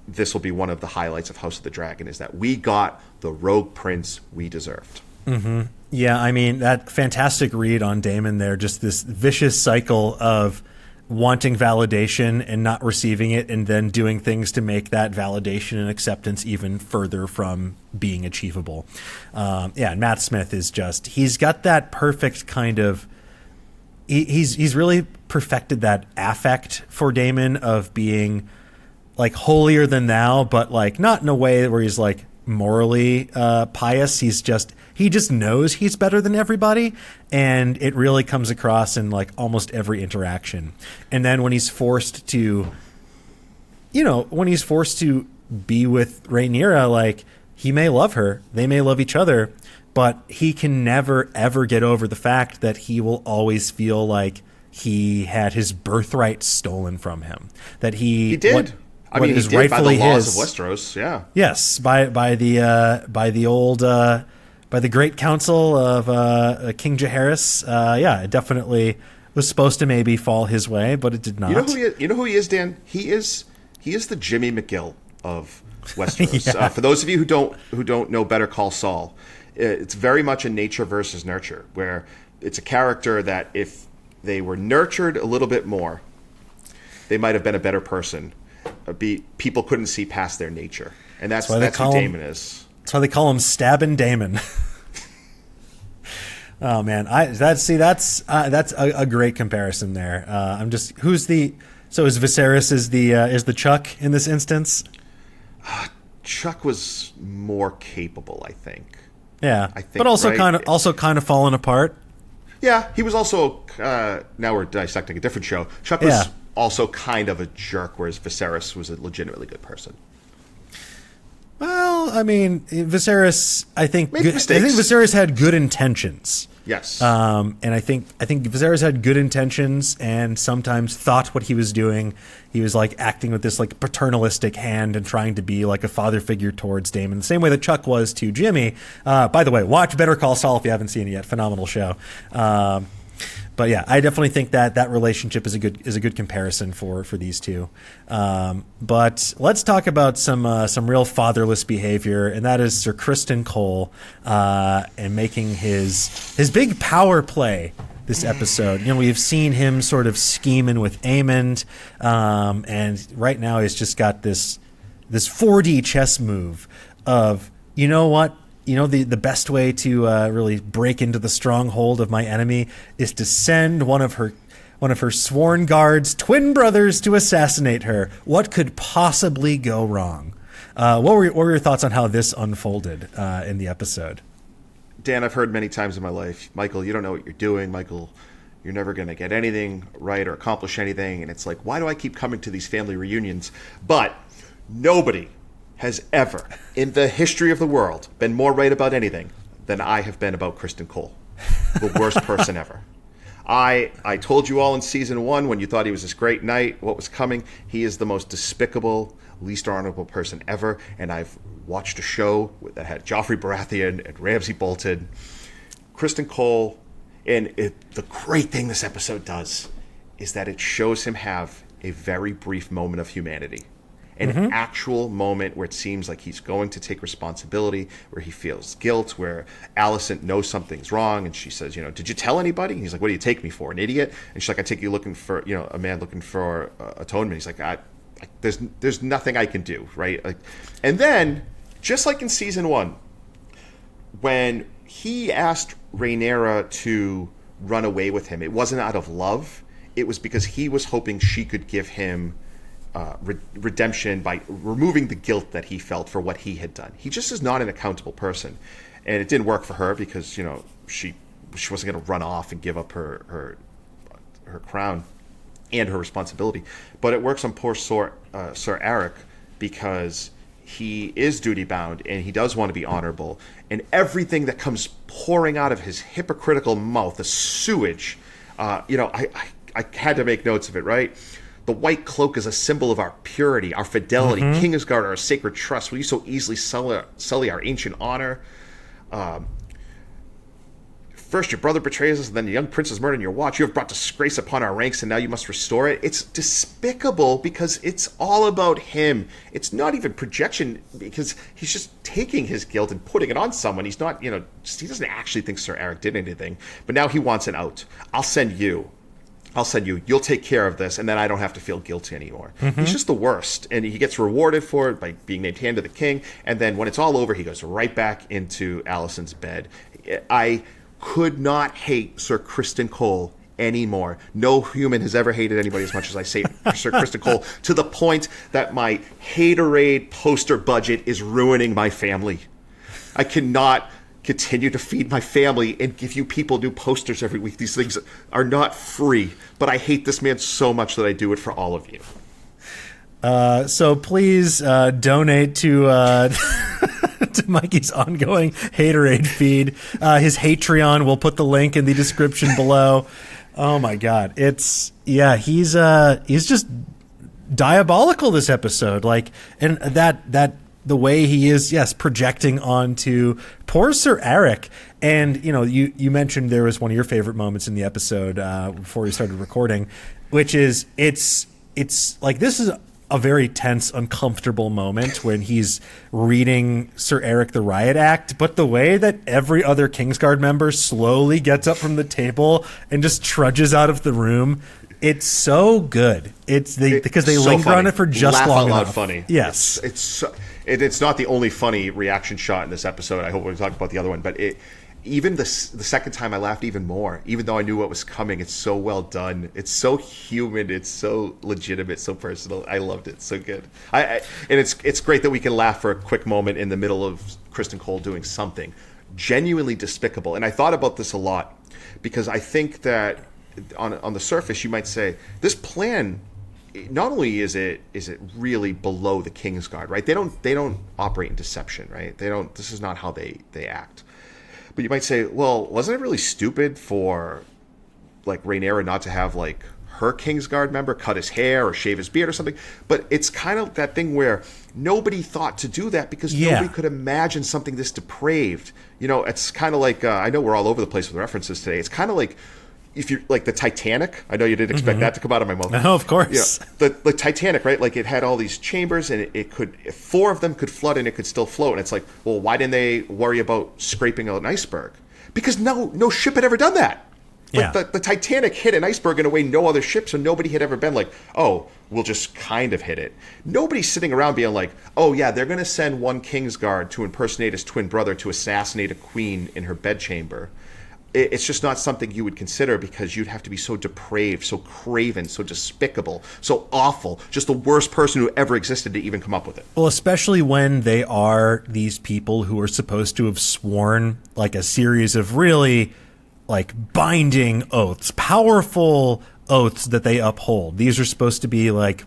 this will be one of the highlights of House of the Dragon, is that we got the rogue prince we deserved. Mm-hmm. Yeah, I mean, that fantastic read on Daemon there, just this vicious cycle of wanting validation and not receiving it, and then doing things to make that validation and acceptance even further from being achievable. And Matt Smith is he's got that perfect kind of, he's really perfected that affect for Daemon of being like holier than thou, but like not in a way where he's like morally pious. He just knows he's better than everybody, and it really comes across in like almost every interaction. And then when he's forced to be with Rhaenyra, like he may love her, they may love each other, but he can never, ever get over the fact that he will always feel like he had his birthright stolen from him. That he did. What he is did rightfully by the laws his, of Westeros. Yeah. Yes, by the great council of King Jaehaerys. Yeah, it definitely was supposed to maybe fall his way, but it did not. You know who he is, Dan? He is the Jimmy McGill of Westeros. Yeah. For those of you who don't know Better Call Saul, it's very much a nature versus nurture, where it's a character that if they were nurtured a little bit more, they might have been a better person. People couldn't see past their nature, and that's who Daemon is. That's why they call him Stabbin' Daemon. Oh man, that's a great comparison there. So is Viserys is the Chuck in this instance? Chuck was more capable, I think. Yeah, I think, but also right? kind of fallen apart. Yeah, he was also. Now we're dissecting a different show. Chuck was also kind of a jerk, whereas Viserys was a legitimately good person. Well, I mean, Viserys, I think mistakes. Viserys had good intentions. Yes. And I think Viserys had good intentions and sometimes thought what he was doing. He was like acting with this like paternalistic hand and trying to be like a father figure towards Daemon, the same way that Chuck was to Jimmy. By the way, watch Better Call Saul if you haven't seen it yet. Phenomenal show. But yeah, I definitely think that relationship is a good comparison for these two. But let's talk about some real fatherless behavior, and that is Sir Criston Cole and making his big power play this episode. You know, we've seen him sort of scheming with Aemond, and right now he's just got this 4D chess move of, you know what? You know, the best way to really break into the stronghold of my enemy is to send one of her sworn guards, twin brothers, to assassinate her. What could possibly go wrong? What were your thoughts on how this unfolded in the episode? Dan, I've heard many times in my life, Michael, you don't know what you're doing. Michael, you're never going to get anything right or accomplish anything. And it's like, why do I keep coming to these family reunions? But nobody has ever, in the history of the world, been more right about anything than I have been about Criston Cole. The worst person ever. I told you all in season 1 when you thought he was this great knight, what was coming. He is the most despicable, least honorable person ever. And I've watched a show that had Joffrey Baratheon and Ramsay Bolton. Criston Cole, and the great thing this episode does is that it shows him have a very brief moment of humanity. An actual moment where it seems like he's going to take responsibility, where he feels guilt, where Alicent knows something's wrong, and she says, you know, did you tell anybody? And he's like, what do you take me for, an idiot? And she's like, I take you looking for, you know, a man looking for atonement. He's like, there's nothing I can do, right? Like, and then, just like in season 1, when he asked Rhaenyra to run away with him, it wasn't out of love. It was because he was hoping she could give him redemption by removing the guilt that he felt for what he had done. He just is not an accountable person, and it didn't work for her because, you know, she wasn't going to run off and give up her crown and her responsibility. But it works on poor Sir Eric because he is duty bound and he does want to be honorable, and everything that comes pouring out of his hypocritical mouth, the sewage. You know, I had to make notes of it, right? The white cloak is a symbol of our purity, our fidelity. Kingsguard, our sacred trust. Will you so easily sully our ancient honor? First your brother betrays us, and then the young prince is murdered in your watch. You have brought disgrace upon our ranks, and now you must restore it. It's despicable because it's all about him. It's not even projection because he's just taking his guilt and putting it on someone. He's not, you know, he doesn't actually think Sir Eric did anything. But now he wants an out. I'll send you. You'll take care of this, and then I don't have to feel guilty anymore. He's just the worst, and he gets rewarded for it by being named Hand of the King, and then when it's all over, he goes right back into Alicent's bed. I could not hate Sir Criston Cole anymore. No human has ever hated anybody as much as I say Sir Criston Cole, to the point that my haterade poster budget is ruining my family. I cannot continue to feed my family and give you people new posters every week. These things are not free, but I hate this man so much that I do it for all of you. So please donate to to Mikey's ongoing haterade feed. His Hatreon, we'll put the link in the description below. Oh my God. He's just diabolical this episode. Like, and that the way he is, yes, projecting onto poor Sir Eric. And, you know, you mentioned there was one of your favorite moments in the episode before we started recording, which is it's like, this is a very tense, uncomfortable moment when he's reading Sir Eric the Riot Act, but the way that every other Kingsguard member slowly gets up from the table and just trudges out of the room, it's so good. Because they so linger funny. on it for just Laugh long out loud enough. funny. Yes, It's not the only funny reaction shot in this episode. I hope we'll talk about the other one, but even the second time I laughed even more, even though I knew what was coming. It's so well done. It's so human. It's so legitimate, so personal. I loved it. So good. And it's great that we can laugh for a quick moment in the middle of Kristen Cole doing something genuinely despicable. And I thought about this a lot because I think that on the surface you might say this plan, not only is it really below the Kingsguard, right? They don't operate in deception, right? This is not how they act. But you might say, well, wasn't it really stupid for like Rhaenyra not to have like her Kingsguard member cut his hair or shave his beard or something? But it's kind of that thing where nobody thought to do that because nobody could imagine something this depraved. You know, it's kind of like I know we're all over the place with references today. It's kind of like if you're like the Titanic. I know you didn't expect that to come out of my mouth. No, of course. Yeah, the Titanic, right? Like it had all these chambers, and it could, 4 of them could flood, and it could still float. And it's like, well, why didn't they worry about scraping an iceberg? Because no ship had ever done that. Like the Titanic hit an iceberg in a way no other ship, so nobody had ever been like, oh, we'll just kind of hit it. Nobody's sitting around being like, oh yeah, they're going to send one Kingsguard to impersonate his twin brother to assassinate a queen in her bedchamber. It's just not something you would consider because you'd have to be so depraved, so craven, so despicable, so awful, just the worst person who ever existed to even come up with it. Well, especially when they are these people who are supposed to have sworn like a series of really like binding oaths, powerful oaths that they uphold. These are supposed to be like,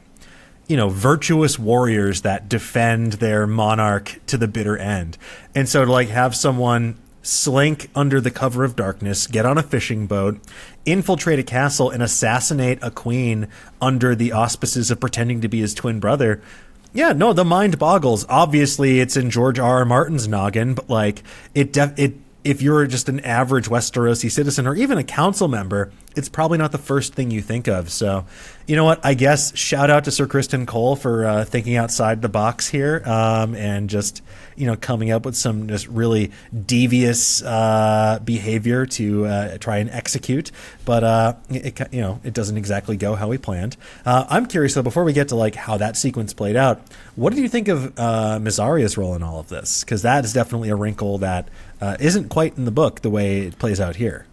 you know, virtuous warriors that defend their monarch to the bitter end. And so to like have someone slink under the cover of darkness, get on a fishing boat, infiltrate a castle, and assassinate a queen under the auspices of pretending to be his twin brother. Yeah, no, the mind boggles. Obviously, it's in George R.R. Martin's noggin, but like if you're just an average Westerosi citizen or even a council member, it's probably not the first thing you think of. So, you know what? I guess shout out to Sir Kristen Cole for thinking outside the box here and just, you know, coming up with some just really devious behavior to try and execute. But it doesn't exactly go how we planned. I'm curious though, before we get to like how that sequence played out, what did you think of Miss Arya's role in all of this? Because that is definitely a wrinkle that isn't quite in the book the way it plays out here.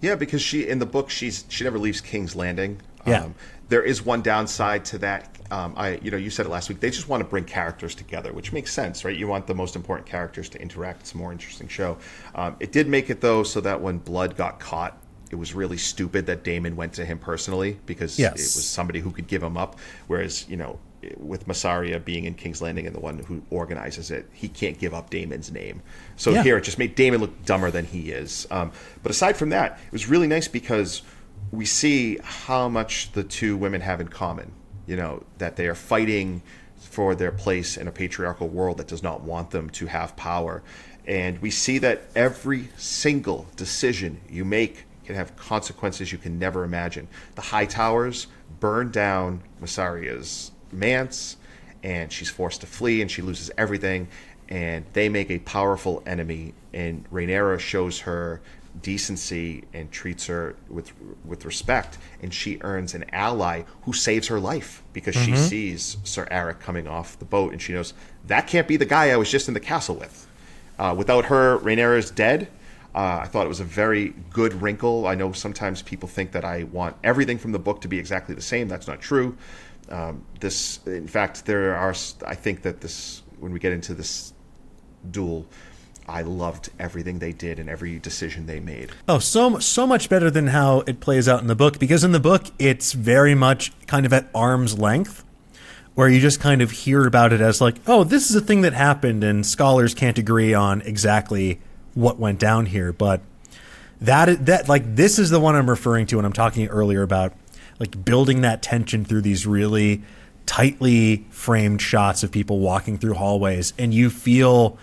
Yeah, because in the book she never leaves King's Landing. Yeah. There is one downside to that. You said it last week. They just want to bring characters together, which makes sense, right? You want the most important characters to interact. It's a more interesting show. It did make it though, so that when Blood got caught, it was really stupid that Daemon went to him personally because it was somebody who could give him up. Whereas, you know, with Massaria being in King's Landing and the one who organizes it, he can't give up Daemon's name. So here it just made Daemon look dumber than he is. But aside from that, it was really nice because we see how much the two women have in common. You know, that they are fighting for their place in a patriarchal world that does not want them to have power. And we see that every single decision you make can have consequences you can never imagine. The High Towers burn down Massaria's manse, and she's forced to flee, and she loses everything, and they make a powerful enemy, and Rhaenyra shows her decency and treats her with respect, and she earns an ally who saves her life because she sees Sir Eric coming off the boat, and she knows that can't be the guy I was just in the castle with. Without her, Rhaenyra's dead. I thought it was a very good wrinkle. I know sometimes people think that I want everything from the book to be exactly the same. That's not true. In fact, I think that when we get into this duel, I loved everything they did and every decision they made. Oh, so much better than how it plays out in the book, because in the book, it's very much kind of at arm's length, where you just kind of hear about it as like, oh, this is a thing that happened, and scholars can't agree on exactly what went down here. But that like, this is the one I'm referring to when I'm talking earlier about like building that tension through these really tightly framed shots of people walking through hallways, and you feel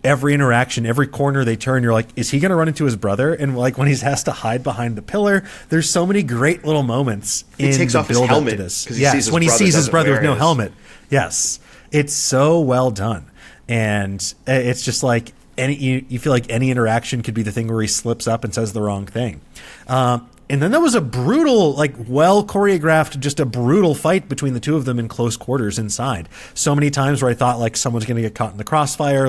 every interaction, every corner they turn, you're like, is he going to run into his brother? And like when he has to hide behind the pillar, there's so many great little moments in the build up to this. Yes, when he sees his brother with no helmet. Yes, it's so well done, and it's just like you feel like any interaction could be the thing where he slips up and says the wrong thing. And then there was a brutal, like, well choreographed, just a brutal fight between the two of them in close quarters inside. So many times where I thought like someone's going to get caught in the cross saber.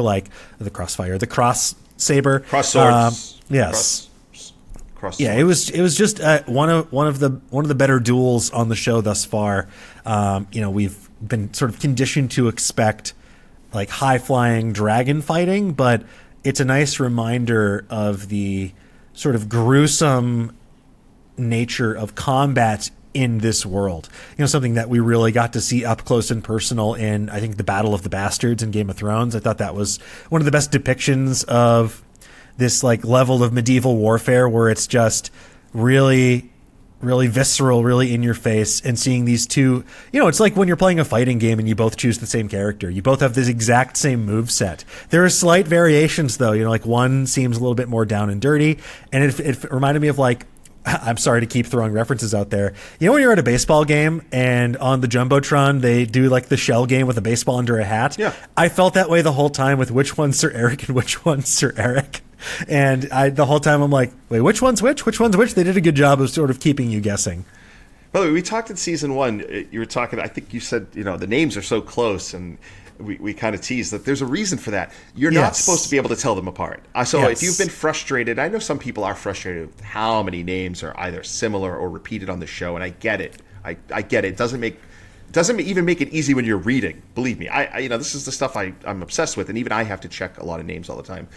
Cross swords. Yes. Cross yeah, it was just one of the better duels on the show thus far. We've been sort of conditioned to expect like high flying dragon fighting, but it's a nice reminder of the sort of gruesome nature of combat in this world. Something that we really got to see up close and personal in, I think, the Battle of the Bastards in Game of Thrones. I thought that was one of the best depictions of this like level of medieval warfare, where it's just really, really visceral, really in your face, and seeing these two, it's like when you're playing a fighting game and you both choose the same character. You both have this exact same move set. There are slight variations though, like one seems a little bit more down and dirty, and it reminded me of like, I'm sorry to keep throwing references out there. When you're at a baseball game and on the Jumbotron, they do like the shell game with a baseball under a hat? Yeah. I felt that way the whole time with which one's Sir Eric and which one's Sir Eric. And the whole time I'm like, wait, which one's which? Which one's which? They did a good job of sort of keeping you guessing. By the way, we talked in season 1. You were talking, I think you said, the names are so close, and we kind of teased that there's a reason for that. You're not supposed to be able to tell them apart. So if you've been frustrated, I know some people are frustrated with how many names are either similar or repeated on the show, and I get it. I get it. It doesn't even make it easy when you're reading. Believe me, I this is the stuff I'm obsessed with, and even I have to check a lot of names all the time.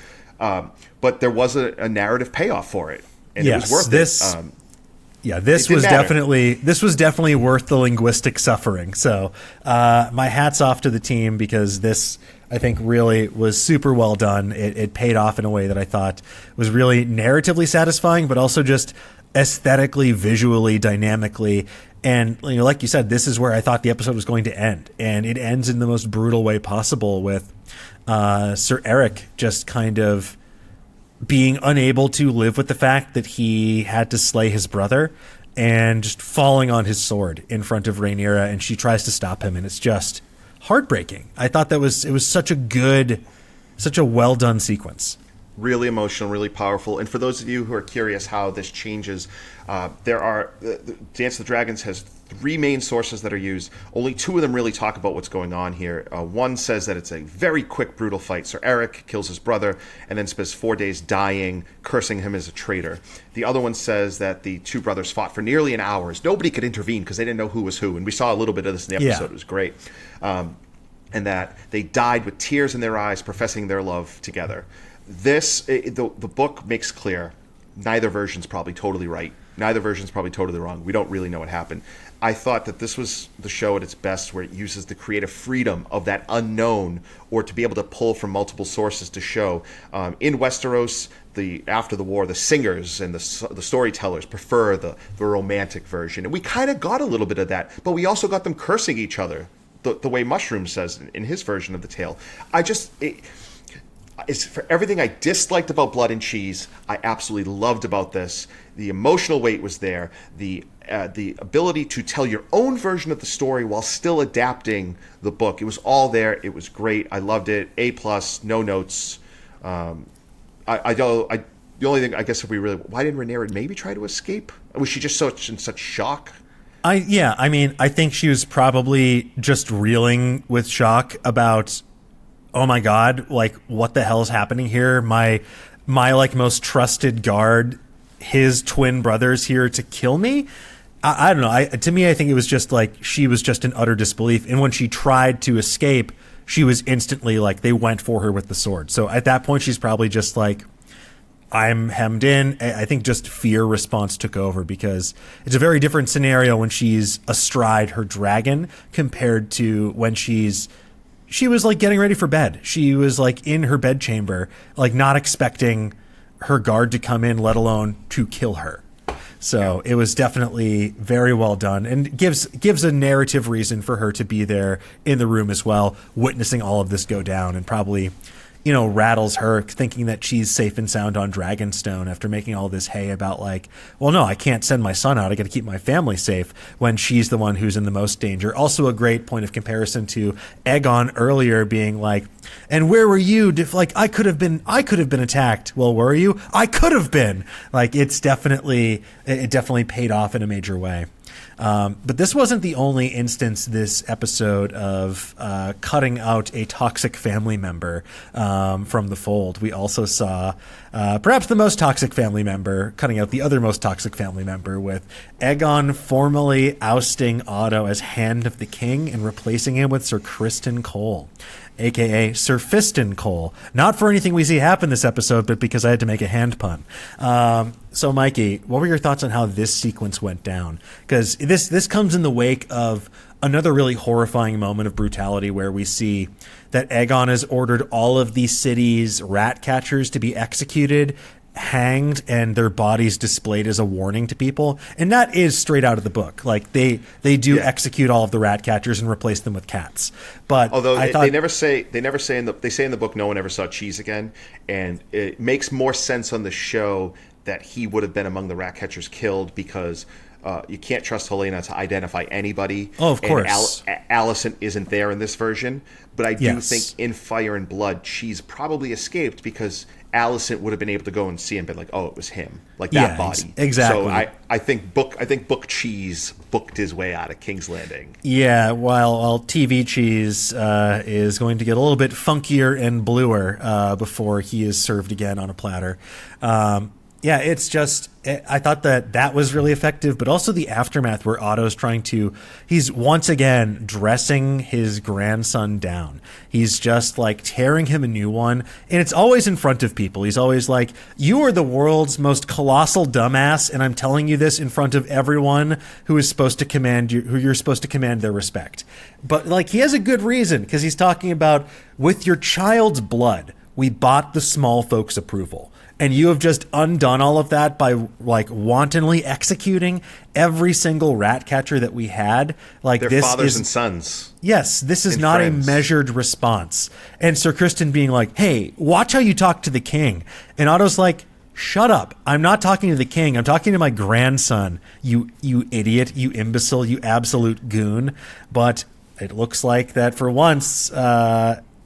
But there was a narrative payoff for it, and it was worth it. This was definitely worth the linguistic suffering. So my hat's off to the team, because this, I think, really was super well done. It paid off in a way that I thought was really narratively satisfying, but also just aesthetically, visually, dynamically. And like you said, this is where I thought the episode was going to end, and it ends in the most brutal way possible with Sir Eric just kind of being unable to live with the fact that he had to slay his brother, and just falling on his sword in front of Rhaenyra, and she tries to stop him, and it's just heartbreaking. I thought it was such a well done sequence. Really emotional, really powerful. And for those of you who are curious how this changes, Dance of the Dragons has 3 main sources that are used. Only 2 of them really talk about what's going on here. One says that it's a very quick, brutal fight. Sir Eric kills his brother and then spends 4 days dying, cursing him as a traitor. The other one says that the 2 brothers fought for nearly an hour. Nobody could intervene because they didn't know who was who. And we saw a little bit of this in the episode. It was great. And that they died with tears in their eyes, professing their love together. The book makes clear neither version's probably totally right. Neither version's probably totally wrong. We don't really know what happened. I thought that this was the show at its best, where it uses the creative freedom of that unknown, or to be able to pull from multiple sources to show. In Westeros, after the war, the singers and the storytellers prefer the romantic version. And we kind of got a little bit of that, but we also got them cursing each other, the way Mushroom says in his version of the tale. It's for everything I disliked about Blood and Cheese, I absolutely loved about this. The emotional weight was there. The ability to tell your own version of the story while still adapting the book. It was all there. It was great. I loved it. A+, no notes. The only thing, I guess, why didn't Rhaenyra maybe try to escape? Was she just in such shock? I think she was probably just reeling with shock about, oh my God, like, what the hell is happening here? My like most trusted guard, his twin brother's here to kill me. I don't know. To me, I think it was just like she was just in utter disbelief. And when she tried to escape, she was instantly like, they went for her with the sword. So at that point, she's probably just like, I'm hemmed in. I think just fear response took over, because it's a very different scenario when she's astride her dragon compared to when she was like getting ready for bed. She was like in her bedchamber, like not expecting her guard to come in, let alone to kill her. So it was definitely very well done, and gives a narrative reason for her to be there in the room as well, witnessing all of this go down, and probably, you know, rattles her thinking that she's safe and sound on Dragonstone after making all this hay about like, well, no, I can't send my son out. I got to keep my family safe, when she's the one who's in the most danger. Also a great point of comparison to Aegon earlier being like, and where were you? Like, I could have been attacked. Well, were you? I could have been. Like, it definitely paid off in a major way. But this wasn't the only instance this episode of cutting out a toxic family member from the fold. We also saw perhaps the most toxic family member cutting out the other most toxic family member, with Aegon formally ousting Otto as Hand of the King and replacing him with Sir Criston Cole, a.k.a. Sir Fiston Cole. Not for anything we see happen this episode, but because I had to make a hand pun. So, Mikey, what were your thoughts on how this sequence went down? Because this comes in the wake of another really horrifying moment of brutality, where we see that Aegon has ordered all of the city's rat catchers to be executed, hanged, and their bodies displayed as a warning to people. And that is straight out of the book. Like, they do execute all of the rat catchers and replace them with cats. But although they say in the book no one ever saw Cheese again, and it makes more sense on the show that he would have been among the rat catchers killed, because you can't trust Helena to identify anybody. Oh, of course. And Alicent isn't there in this version. But I do think in Fire and Blood, Cheese probably escaped, because Alicent would have been able to go and see and been like, oh, it was him. Like that body. Exactly. So I think Book Cheese booked his way out of King's Landing. Yeah, while TV Cheese is going to get a little bit funkier and bluer before he is served again on a platter. Yeah, it's just, I thought that was really effective, but also the aftermath where Otto's he's once again dressing his grandson down. He's just like tearing him a new one, and it's always in front of people. He's always like, you are the world's most colossal dumbass, and I'm telling you this in front of everyone who is supposed to command you, who you're supposed to command their respect. But like, he has a good reason, because he's talking about, with your child's blood, we bought the small folks' approval. And you have just undone all of that by like wantonly executing every single rat catcher that we had. Like, their fathers and sons. Yes, this is not friends. a measured response. And Sir Criston being like, hey, watch how you talk to the king. And Otto's like, shut up. I'm not talking to the king. I'm talking to my grandson. You idiot, you imbecile, you absolute goon. But it looks like that for once,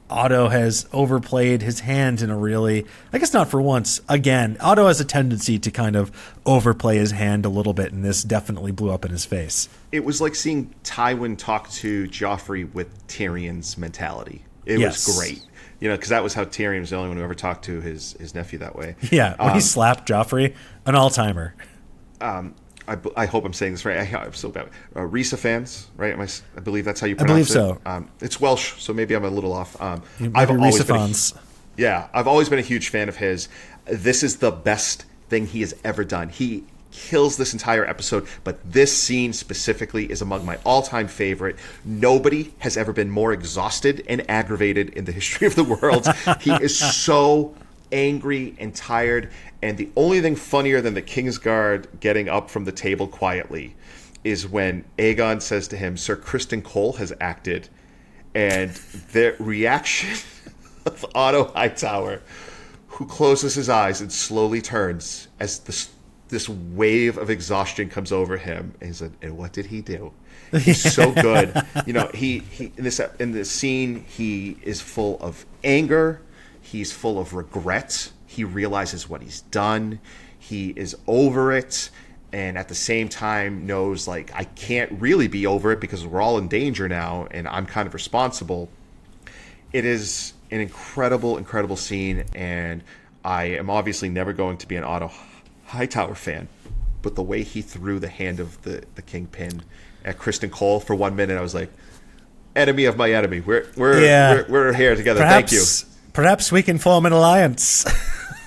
Otto has overplayed his hand in a really, I guess not for once. Again, Otto has a tendency to kind of overplay his hand a little bit, and this definitely blew up in his face. It was like seeing Tywin talk to Joffrey with Tyrion's mentality. It was great. You know, because that was how Tyrion was the only one who ever talked to his nephew that way. Yeah, when he slapped Joffrey, an all-timer. I hope I'm saying this right. I'm so bad. Risa fans, right? I believe that's how you pronounce it. I believe so. It's Welsh, so maybe I'm a little off. I've always I've always been a huge fan of his. This is the best thing he has ever done. He kills this entire episode, but this scene specifically is among my all-time favorite. Nobody has ever been more exhausted and aggravated in the history of the world. He is so angry and tired, and the only thing funnier than the Kingsguard getting up from the table quietly is when Aegon says to him, Sir Criston Cole has acted, and the reaction of Otto Hightower, who closes his eyes and slowly turns as this wave of exhaustion comes over him, and he said, and what did he do? He's so good. You know, he in this scene, he is full of anger. He's full of regret. He realizes what he's done. He is over it. And at the same time knows, like, I can't really be over it because we're all in danger now and I'm kind of responsible. It is an incredible, incredible scene. And I am obviously never going to be an Otto Hightower fan. But the way he threw the hand of the kingpin at Criston Cole for 1 minute, I was like, enemy of my enemy. We're here together. Thank you. Perhaps we can form an alliance.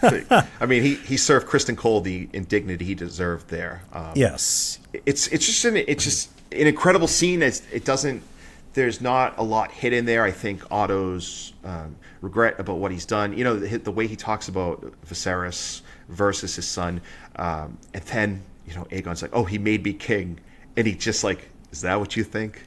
I mean, he served Kristen Cole the indignity he deserved there. Yes. It's just an incredible scene. It doesn't. There's not a lot hidden there. I think Otto's regret about what he's done. You know, the way he talks about Viserys versus his son, and then Aegon's like, "Oh, he made me king," and he just like, "Is that what you think?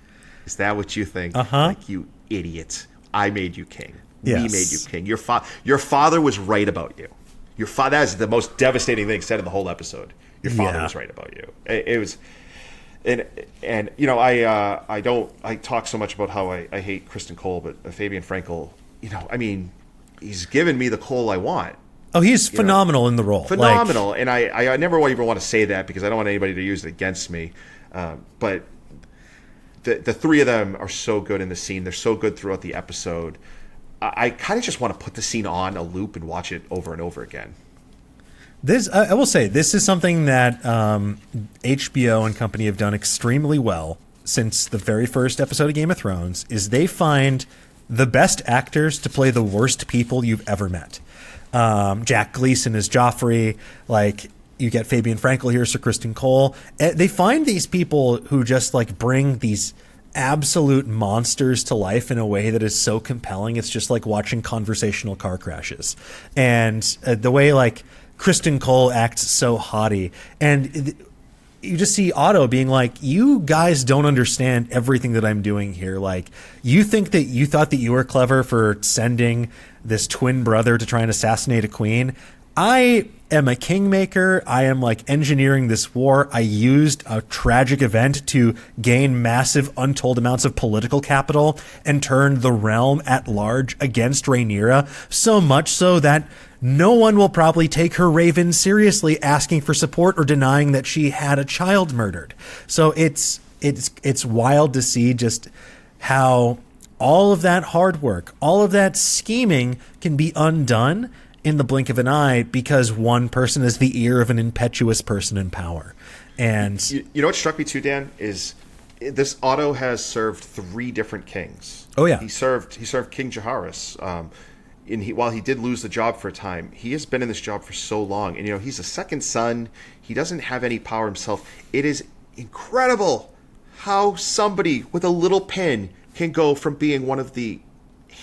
Is that what you think? Like, you idiot! I made you king. Yes. We made you king. Your father was right about you. Your father. That is the most devastating thing said in the whole episode. Your father was right about you. It was." And I talk so much about how I hate Kristen Cole, but Fabian Frankel, I mean, he's given me the Cole I want. Oh, he's phenomenal in the role. Phenomenal. And I never even want to say that because I don't want anybody to use it against me. But the three of them are so good in the scene. They're so good throughout the episode. I kind of just want to put the scene on a loop and watch it over and over again. This, I will say, this is something that HBO and company have done extremely well since the very first episode of Game of Thrones, is they find the best actors to play the worst people you've ever met. Jack Gleason is Joffrey, like you get Fabian Frankel here, Sir Kristen Cole. They find these people who just like bring these absolute monsters to life in a way that is so compelling. It's just like watching conversational car crashes. And the way like Kristen Cole acts so haughty, and you just see Otto being like, you guys don't understand everything that I'm doing here. Like, you thought that you were clever for sending this twin brother to try and assassinate a queen. I am a kingmaker. I am like engineering this war. I used a tragic event to gain massive untold amounts of political capital and turn the realm at large against Rhaenyra, so much so that no one will probably take her raven seriously, asking for support or denying that she had a child murdered. So it's wild to see just how all of that hard work, all of that scheming can be undone in the blink of an eye because one person is the ear of an impetuous person in power. And you know what struck me too, Dan, is this Otto has served 3 different kings. Oh yeah, he served King Jaehaerys. While he did lose the job for a time, he has been in this job for so long. And, he's a second son. He doesn't have any power himself. It is incredible how somebody with a little pen can go from being one of the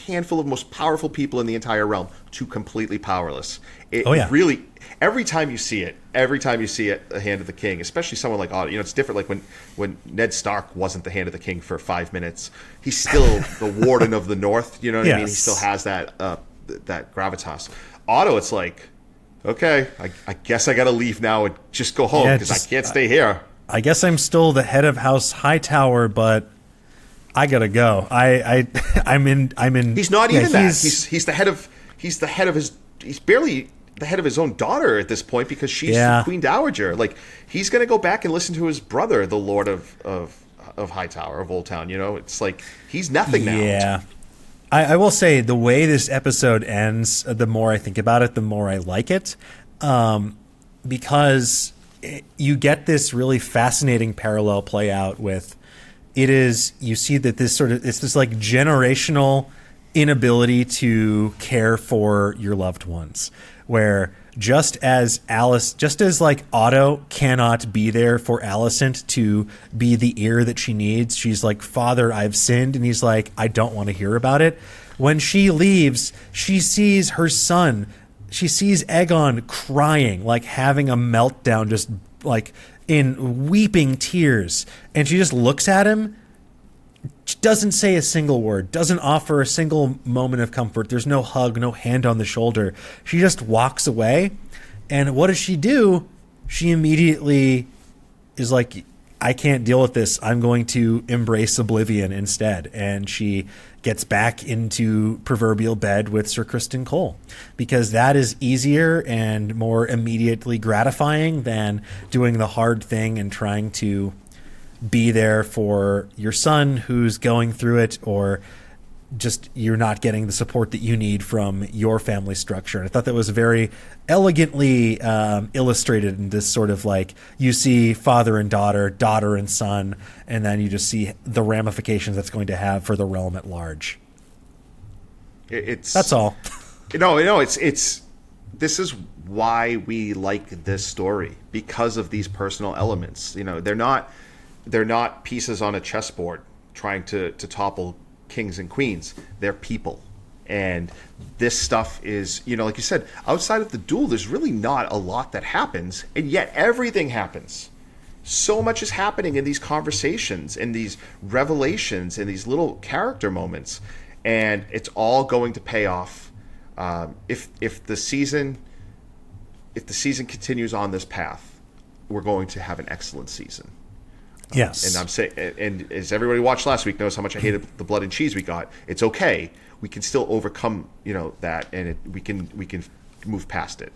handful of most powerful people in the entire realm to completely powerless. Really, every time you see it, the hand of the king, especially someone like Otto, it's different. Like when Ned Stark wasn't the hand of the king for 5 minutes, he's still the warden of the North. You know what I mean? He still has that gravitas. Otto, it's like, okay, I guess I got to leave now and just go home because I can't stay here. I guess I'm still the head of House Hightower, but I gotta go. I'm in. He's not even that. He's the head of. He's barely the head of his own daughter at this point because she's the Queen Dowager. Like, he's gonna go back and listen to his brother, the Lord of Hightower, of Old Town. It's like he's nothing now. Yeah. I will say the way this episode ends, the more I think about it, the more I like it, because you get this really fascinating parallel play out with. You see that it's this like generational inability to care for your loved ones, where just as like Otto cannot be there for Alicent to be the ear that she needs, she's like, Father, I've sinned. And he's like, I don't want to hear about it. When she leaves, she sees her son. She sees Aegon crying, like having a meltdown, just like in weeping tears. And she just looks at him, doesn't say a single word, doesn't offer a single moment of comfort. There's no hug, no hand on the shoulder. She just walks away. And what does she do? She immediately is like, I can't deal with this. I'm going to embrace oblivion instead. And she gets back into proverbial bed with Sir Kristen Cole, because that is easier and more immediately gratifying than doing the hard thing and trying to be there for your son who's going through it, or just you're not getting the support that you need from your family structure. And I thought that was very elegantly illustrated in this sort of like, you see father and daughter and son, and then you just see the ramifications that's going to have for the realm at large. That's all. No, it's this is why we like this story, because of these personal elements. You know, they're not pieces on a chessboard trying to topple kings and queens. They're people. And this stuff is, you know, like you said, outside of the duel, there's really not a lot that happens, and yet everything happens. So much is happening in these conversations, in these revelations, in these little character moments, and it's all going to pay off. If the season continues on this path, we're going to have an excellent season. Yes. And I'm saying, and as everybody watched last week knows how much I hated the blood and cheese we got. It's okay. We can still overcome, you know, that, and we can move past it.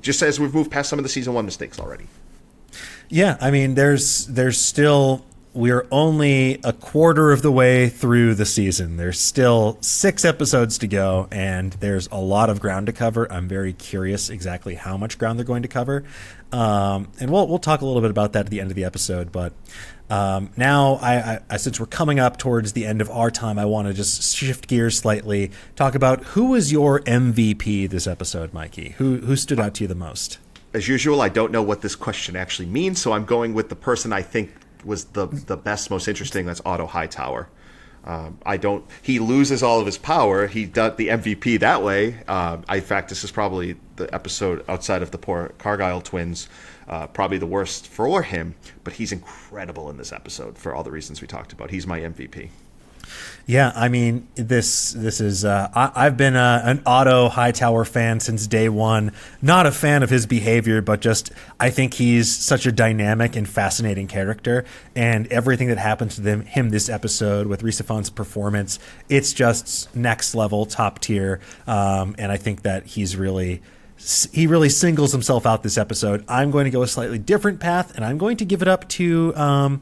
Just as we've moved past some of the season 1 mistakes already. Yeah, I mean, there's still, we're only a quarter of the way through the season. There's still 6 episodes to go, and there's a lot of ground to cover. I'm very curious exactly how much ground they're going to cover. And we'll talk a little bit about that at the end of the episode. But now, I since we're coming up towards the end of our time, I want to just shift gears slightly, talk about who was your MVP this episode, Mikey? Who stood out to you the most? As usual, I don't know what this question actually means, so I'm going with the person I think was the best, most interesting. That's Otto Hightower. He loses all of his power. He got the MVP that way. In fact, this is probably the episode outside of the poor Cargyle twins, probably the worst for him, but he's incredible in this episode for all the reasons we talked about. He's my MVP. Yeah, I mean, this is I've been an Otto Hightower fan since day one. Not a fan of his behavior, but just I think he's such a dynamic and fascinating character, and everything that happens to him this episode with Rhys Ifans' performance, it's just next level, top tier, and I think that he really singles himself out this episode. I'm going to go a slightly different path, and I'm going to give it up to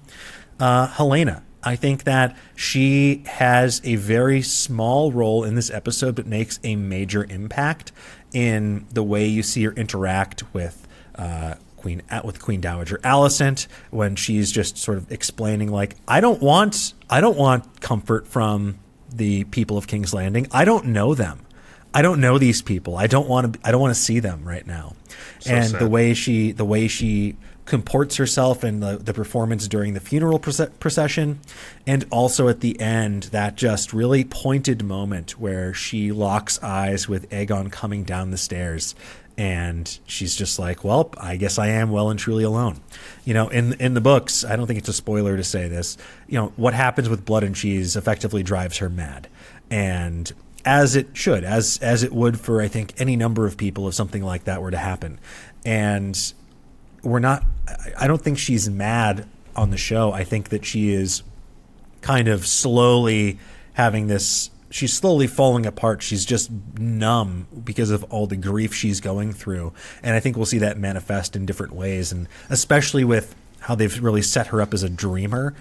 Helena. I think that she has a very small role in this episode, but makes a major impact in the way you see her interact with Queen Dowager Alicent, when she's just sort of explaining, like, I don't want comfort from the people of King's Landing. I don't know them. I don't know these people. I don't want to see them right now. So and sad. the way she comports herself and the performance during the funeral procession, and also at the end, that just really pointed moment where she locks eyes with Aegon coming down the stairs, and she's just like, well, I guess I am well and truly alone. You know, in the books, I don't think it's a spoiler to say this, you know, what happens with Blood and Cheese effectively drives her mad, and as it should, as it would for, I think, any number of people if something like that were to happen. And I don't think she's mad on the show. I think that she is kind of slowly having this, she's slowly falling apart. She's just numb because of all the grief she's going through. And I think we'll see that manifest in different ways, and especially with how they've really set her up as a dreamer,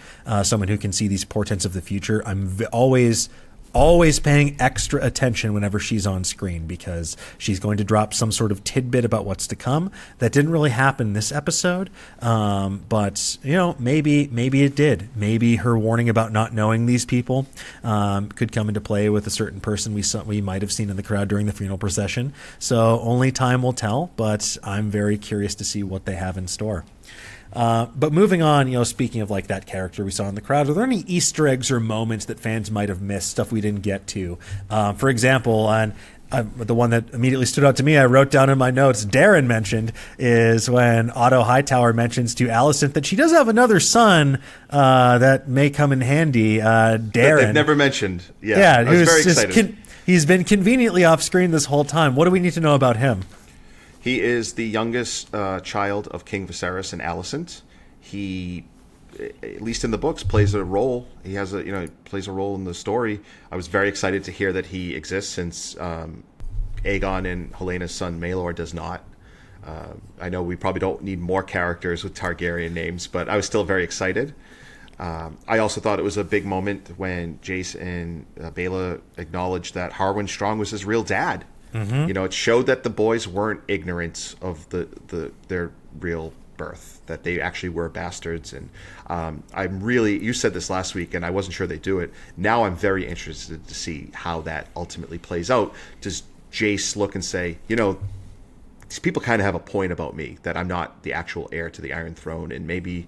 someone who can see these portents of the future. I'm always paying extra attention whenever she's on screen, because she's going to drop some sort of tidbit about what's to come. That didn't really happen this episode, but you know, maybe it did. Maybe her warning about not knowing these people could come into play with a certain person we might have seen in the crowd during the funeral procession. So only time will tell, but I'm very curious to see what they have in store. But moving on, you know, speaking of like that character we saw in the crowd, are there any Easter eggs or moments that fans might have missed, stuff we didn't get to? For example, the one that immediately stood out to me, I wrote down in my notes, Darren mentioned, is when Otto Hightower mentions to Alicent that she does have another son that may come in handy. Darren. They've never mentioned. Yeah, I was very excited. He's been conveniently off screen this whole time. What do we need to know about him? He is the youngest child of King Viserys and Alicent. He, at least in the books, plays a role. He plays a role in the story. I was very excited to hear that he exists, since Aegon and Helena's son Maelor does not. I know we probably don't need more characters with Targaryen names, but I was still very excited. I also thought it was a big moment when Jace and Baela acknowledged that Harwin Strong was his real dad. Mm-hmm. You know, it showed that the boys weren't ignorant of their real birth, that they actually were bastards. And you said this last week, and I wasn't sure they'd do it. Now I'm very interested to see how that ultimately plays out. Does Jace look and say, you know, people kind of have a point about me that I'm not the actual heir to the Iron Throne, and maybe,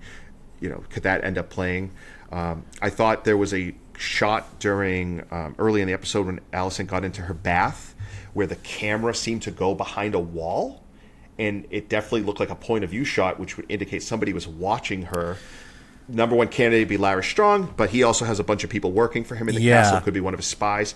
could that end up playing? I thought there was a shot during early in the episode when Alicent got into her bath where the camera seemed to go behind a wall, and it definitely looked like a point of view shot, which would indicate somebody was watching her. Number one candidate would be Larry Strong, but he also has a bunch of people working for him in the castle. It could be one of his spies.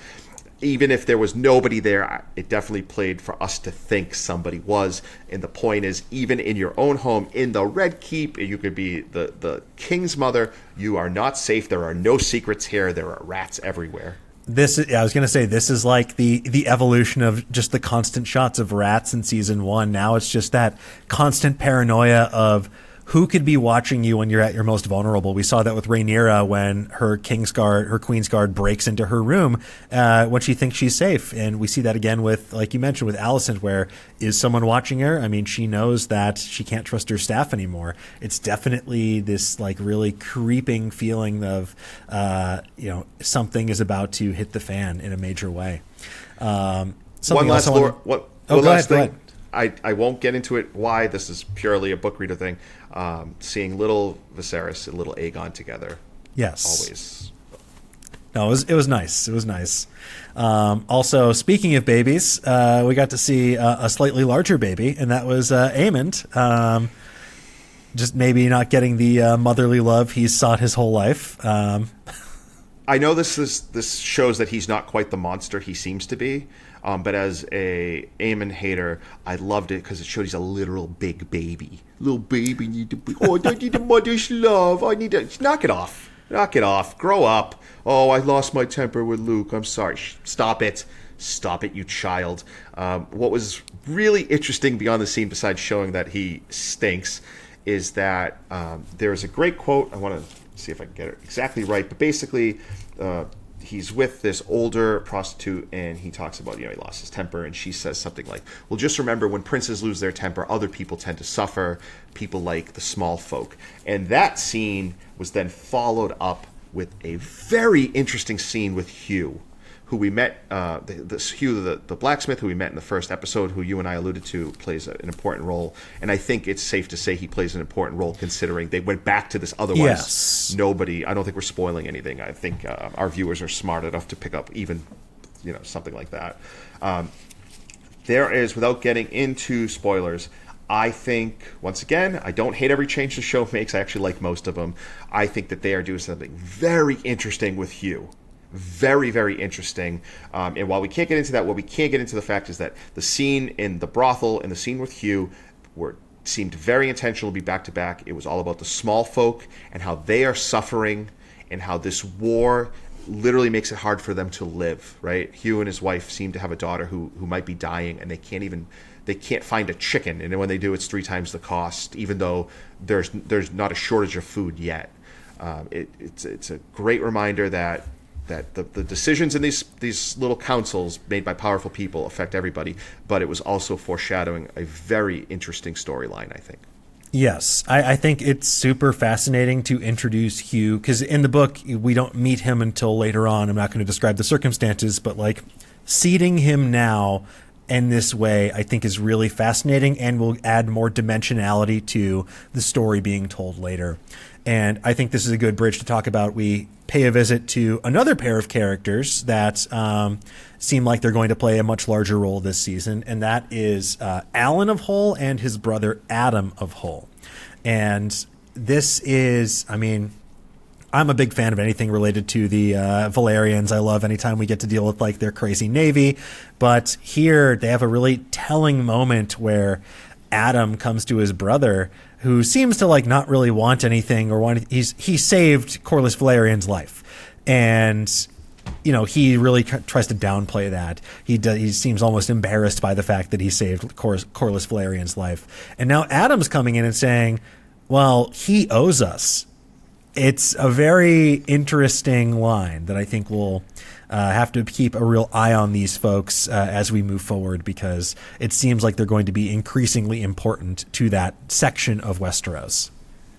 Even if there was nobody there, it definitely played for us to think somebody was. And the point is, even in your own home, in the Red Keep, you could be the king's mother. You are not safe. There are no secrets here. There are rats everywhere. I was going to say, this is like the evolution of just the constant shots of rats in season 1. Now it's just that constant paranoia of who could be watching you when you're at your most vulnerable. We saw that with Rhaenyra when her Queen's Guard breaks into her room when she thinks she's safe. And we see that again with, like you mentioned, with Alicent, where is someone watching her? I mean, she knows that she can't trust her staff anymore. It's definitely this like really creeping feeling of, something is about to hit the fan in a major way. One last thing. I won't get into it why. This is purely a book reader thing. Seeing little Viserys and little Aegon together. Yes. Always. No, it was nice. It was nice. Also, speaking of babies, we got to see a slightly larger baby, and that was Aemond. Just maybe not getting the motherly love he's sought his whole life. I know this shows that he's not quite the monster he seems to be. But as a Aemon hater, I loved it because it showed he's a literal big baby. Little baby need to be. Oh, I need a mother's love. I need to knock it off. Knock it off. Grow up. Oh, I lost my temper with Luke. I'm sorry. Stop it. Stop it, you child. What was really interesting beyond the scene, besides showing that he stinks, is that there's a great quote. I want to see if I can get it exactly right. But basically, he's with this older prostitute, and he talks about, he lost his temper, and she says something like, well, just remember, when princes lose their temper, other people tend to suffer, people like the small folk. And that scene was then followed up with a very interesting scene with Hugh, who we met, Hugh the blacksmith, who we met in the first episode, who you and I alluded to plays an important role. And I think it's safe to say he plays an important role, considering they went back to this otherwise nobody. I don't think we're spoiling anything. I think our viewers are smart enough to pick up even, something like that. There is, without getting into spoilers, I think, once again, I don't hate every change the show makes. I actually like most of them. I think that they are doing something very interesting with Hugh. Very, very interesting. And while we can't get into that, what we can't get into the fact is that the scene in the brothel and the scene with Hugh seemed very intentional to be back to back. It was all about the small folk and how they are suffering and how this war literally makes it hard for them to live, right? Hugh and his wife seem to have a daughter who might be dying, and they can't find a chicken, and when they do, it's 3 times the cost, even though there's not a shortage of food yet. It's a great reminder that the decisions in these little councils made by powerful people affect everybody, but it was also foreshadowing a very interesting storyline, I think. Yes, I think it's super fascinating to introduce Hugh, because in the book, we don't meet him until later on. I'm not going to describe the circumstances, but like seeding him now in this way, I think is really fascinating and will add more dimensionality to the story being told later. And I think this is a good bridge to talk about. We pay a visit to another pair of characters that seem like they're going to play a much larger role this season, and that is Alan of Hull and his brother Adam of Hull. And this is, I'm a big fan of anything related to the Valyrians. I love anytime we get to deal with like their crazy navy. But here they have a really telling moment where Adam comes to his brother, who seems to like not really want anything or he saved Corlys Valerian's life. And, he really tries to downplay that. He seems almost embarrassed by the fact that he saved Corlys Valerian's life. And now Adam's coming in and saying, well, he owes us. It's a very interesting line that I think we'll have to keep a real eye on these folks as we move forward, because it seems like they're going to be increasingly important to that section of Westeros.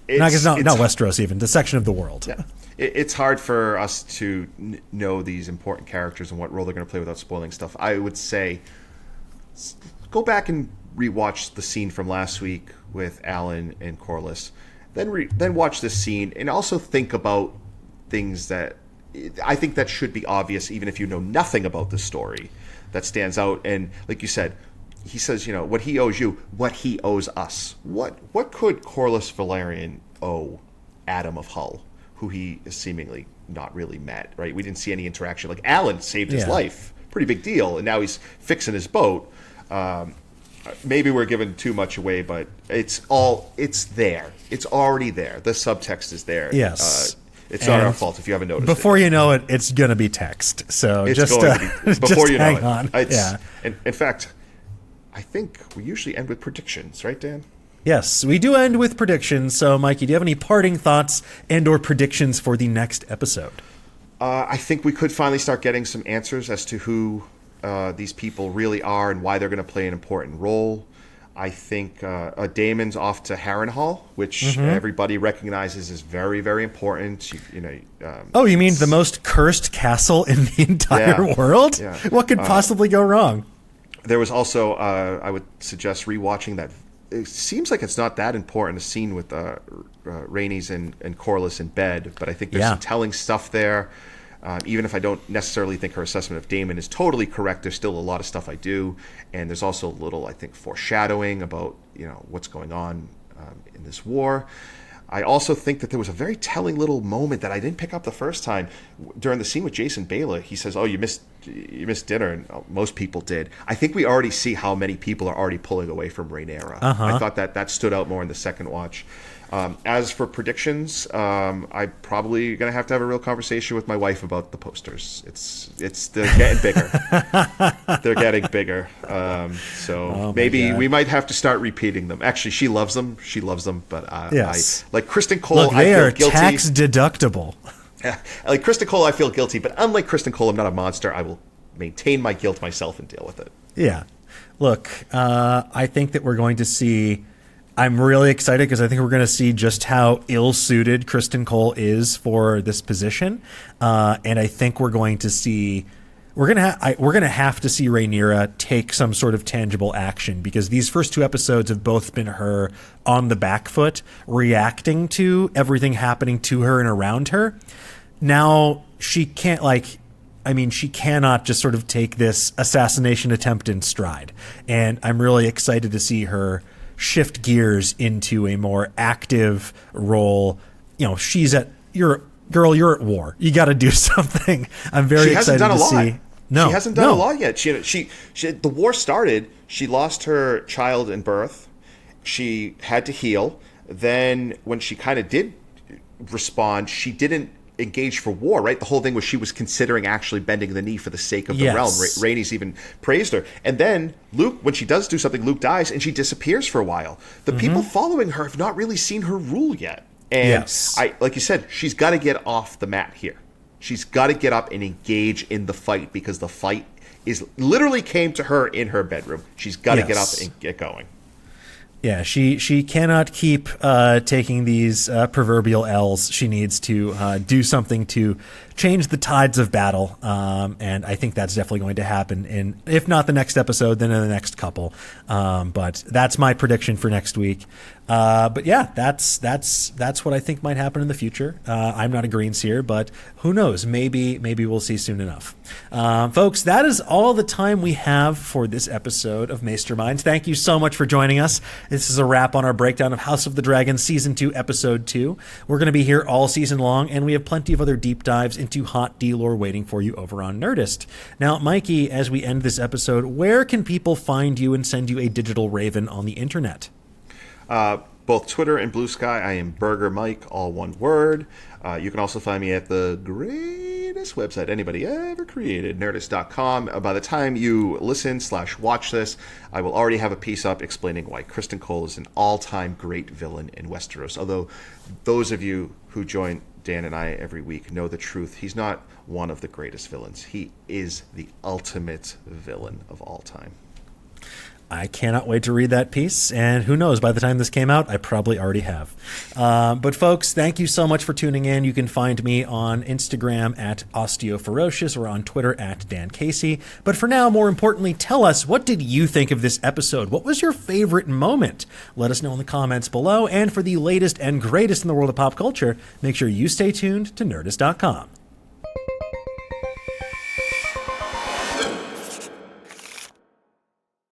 Not Westeros even, the section of the world. Yeah. It's hard for us to know these important characters and what role they're going to play without spoiling stuff. I would say go back and rewatch the scene from last week with Alan and Corlys, then watch this scene and also think about things that I think that should be obvious, even if you know nothing about the story, that stands out. And like you said, he says, what he owes you, what he owes us. What could Corlys Velaryon owe Adam of Hull, who he is seemingly not really met, right? We didn't see any interaction. Like, Alan saved his life. Pretty big deal. And now he's fixing his boat. Maybe we're giving too much away, but it's there. It's already there. The subtext is there. Yes. It's not our fault if you haven't noticed. Before you know it, it's going to be text. So it's just going to be, before just you know hang it. on. And in fact, I think we usually end with predictions, right, Dan? Yes, we do end with predictions. So, Mikey, do you have any parting thoughts and/or predictions for the next episode? I think we could finally start getting some answers as to who these people really are and why they're going to play an important role. I think Daemon's off to Harrenhal, which everybody recognizes is very, very important. You mean the most cursed castle in the entire world? Yeah. What could possibly go wrong? There was also, I would suggest rewatching that. It seems like it's not that important, a scene with Rhaenys and Corlys in bed, but I think there's some telling stuff there. Even if I don't necessarily think her assessment of Daemon is totally correct, there's still a lot of stuff I do. And there's also a little, I think, foreshadowing about, what's going on in this war. I also think that there was a very telling little moment that I didn't pick up the first time during the scene with Jason Baylor. He says, "Oh, you missed dinner," and most people did. I think we already see how many people are already pulling away from Rhaenyra. I thought that stood out more in the second watch. As for predictions, I'm probably going to have a real conversation with my wife about the posters. They're getting bigger. They're getting bigger. Maybe we might have to start repeating them. Actually, she loves them. But yes. Like Kristen Cole, Look, I they feel are guilty. tax deductible. Like Kristen Cole, I feel guilty. But unlike Kristen Cole, I'm not a monster. I will maintain my guilt myself and deal with it. Yeah. Look, I think that we're going to see... I'm really excited because I think we're going to see just how ill-suited Kristen Cole is for this position, and I think we're going to see we're going to have to see Rhaenyra take some sort of tangible action, because these first two episodes have both been her on the back foot, reacting to everything happening to her and around her. Now she can't she cannot just sort of take this assassination attempt in stride, and I'm really excited to see her shift gears into a more active role. You're at war. You got to do something. I'm very excited to see. No, she hasn't done a lot yet. She the war started. She lost her child in birth. She had to heal. Then when she kind of did respond, she didn't engaged for war, right? The whole thing was she was considering actually bending the knee for the sake of the realm. Rhaenys even praised her. And then Luke, when she does do something, Luke dies and she disappears for a while. The people following her have not really seen her rule yet. And like you said, she's got to get off the mat here. She's got to get up and engage in the fight, because the fight is literally came to her in her bedroom. She's got to get up and get going. Yeah, she cannot keep taking these proverbial L's. She needs to do something to change the tides of battle, and I think that's definitely going to happen in, if not the next episode, then in the next couple. But that's my prediction for next week. But yeah, that's what I think might happen in the future. I'm not a greenseer, but who knows? Maybe we'll see soon enough. Folks, that is all the time we have for this episode of Maesterminds. Thank you so much for joining us. This is a wrap on our breakdown of House of the Dragon Season 2, Episode 2. We're going to be here all season long, and we have plenty of other deep dives into hot D-lore waiting for you over on Nerdist. Now, Mikey, as we end this episode, where can people find you and send you a digital raven on the internet? Both Twitter and Blue Sky, I am Burger Mike, all one word. You can also find me at the greatest website anybody ever created, Nerdist.com. By the time you listen/watch this, I will already have a piece up explaining why Kristen Cole is an all-time great villain in Westeros. Although those of you who join Dan and I every week know the truth. He's not one of the greatest villains. He is the ultimate villain of all time. I cannot wait to read that piece, and who knows, by the time this came out, I probably already have. But folks, thank you so much for tuning in. You can find me on Instagram at OsteoFerocious or on Twitter at Dan Casey. But for now, more importantly, tell us, what did you think of this episode? What was your favorite moment? Let us know in the comments below, and for the latest and greatest in the world of pop culture, make sure you stay tuned to Nerdist.com.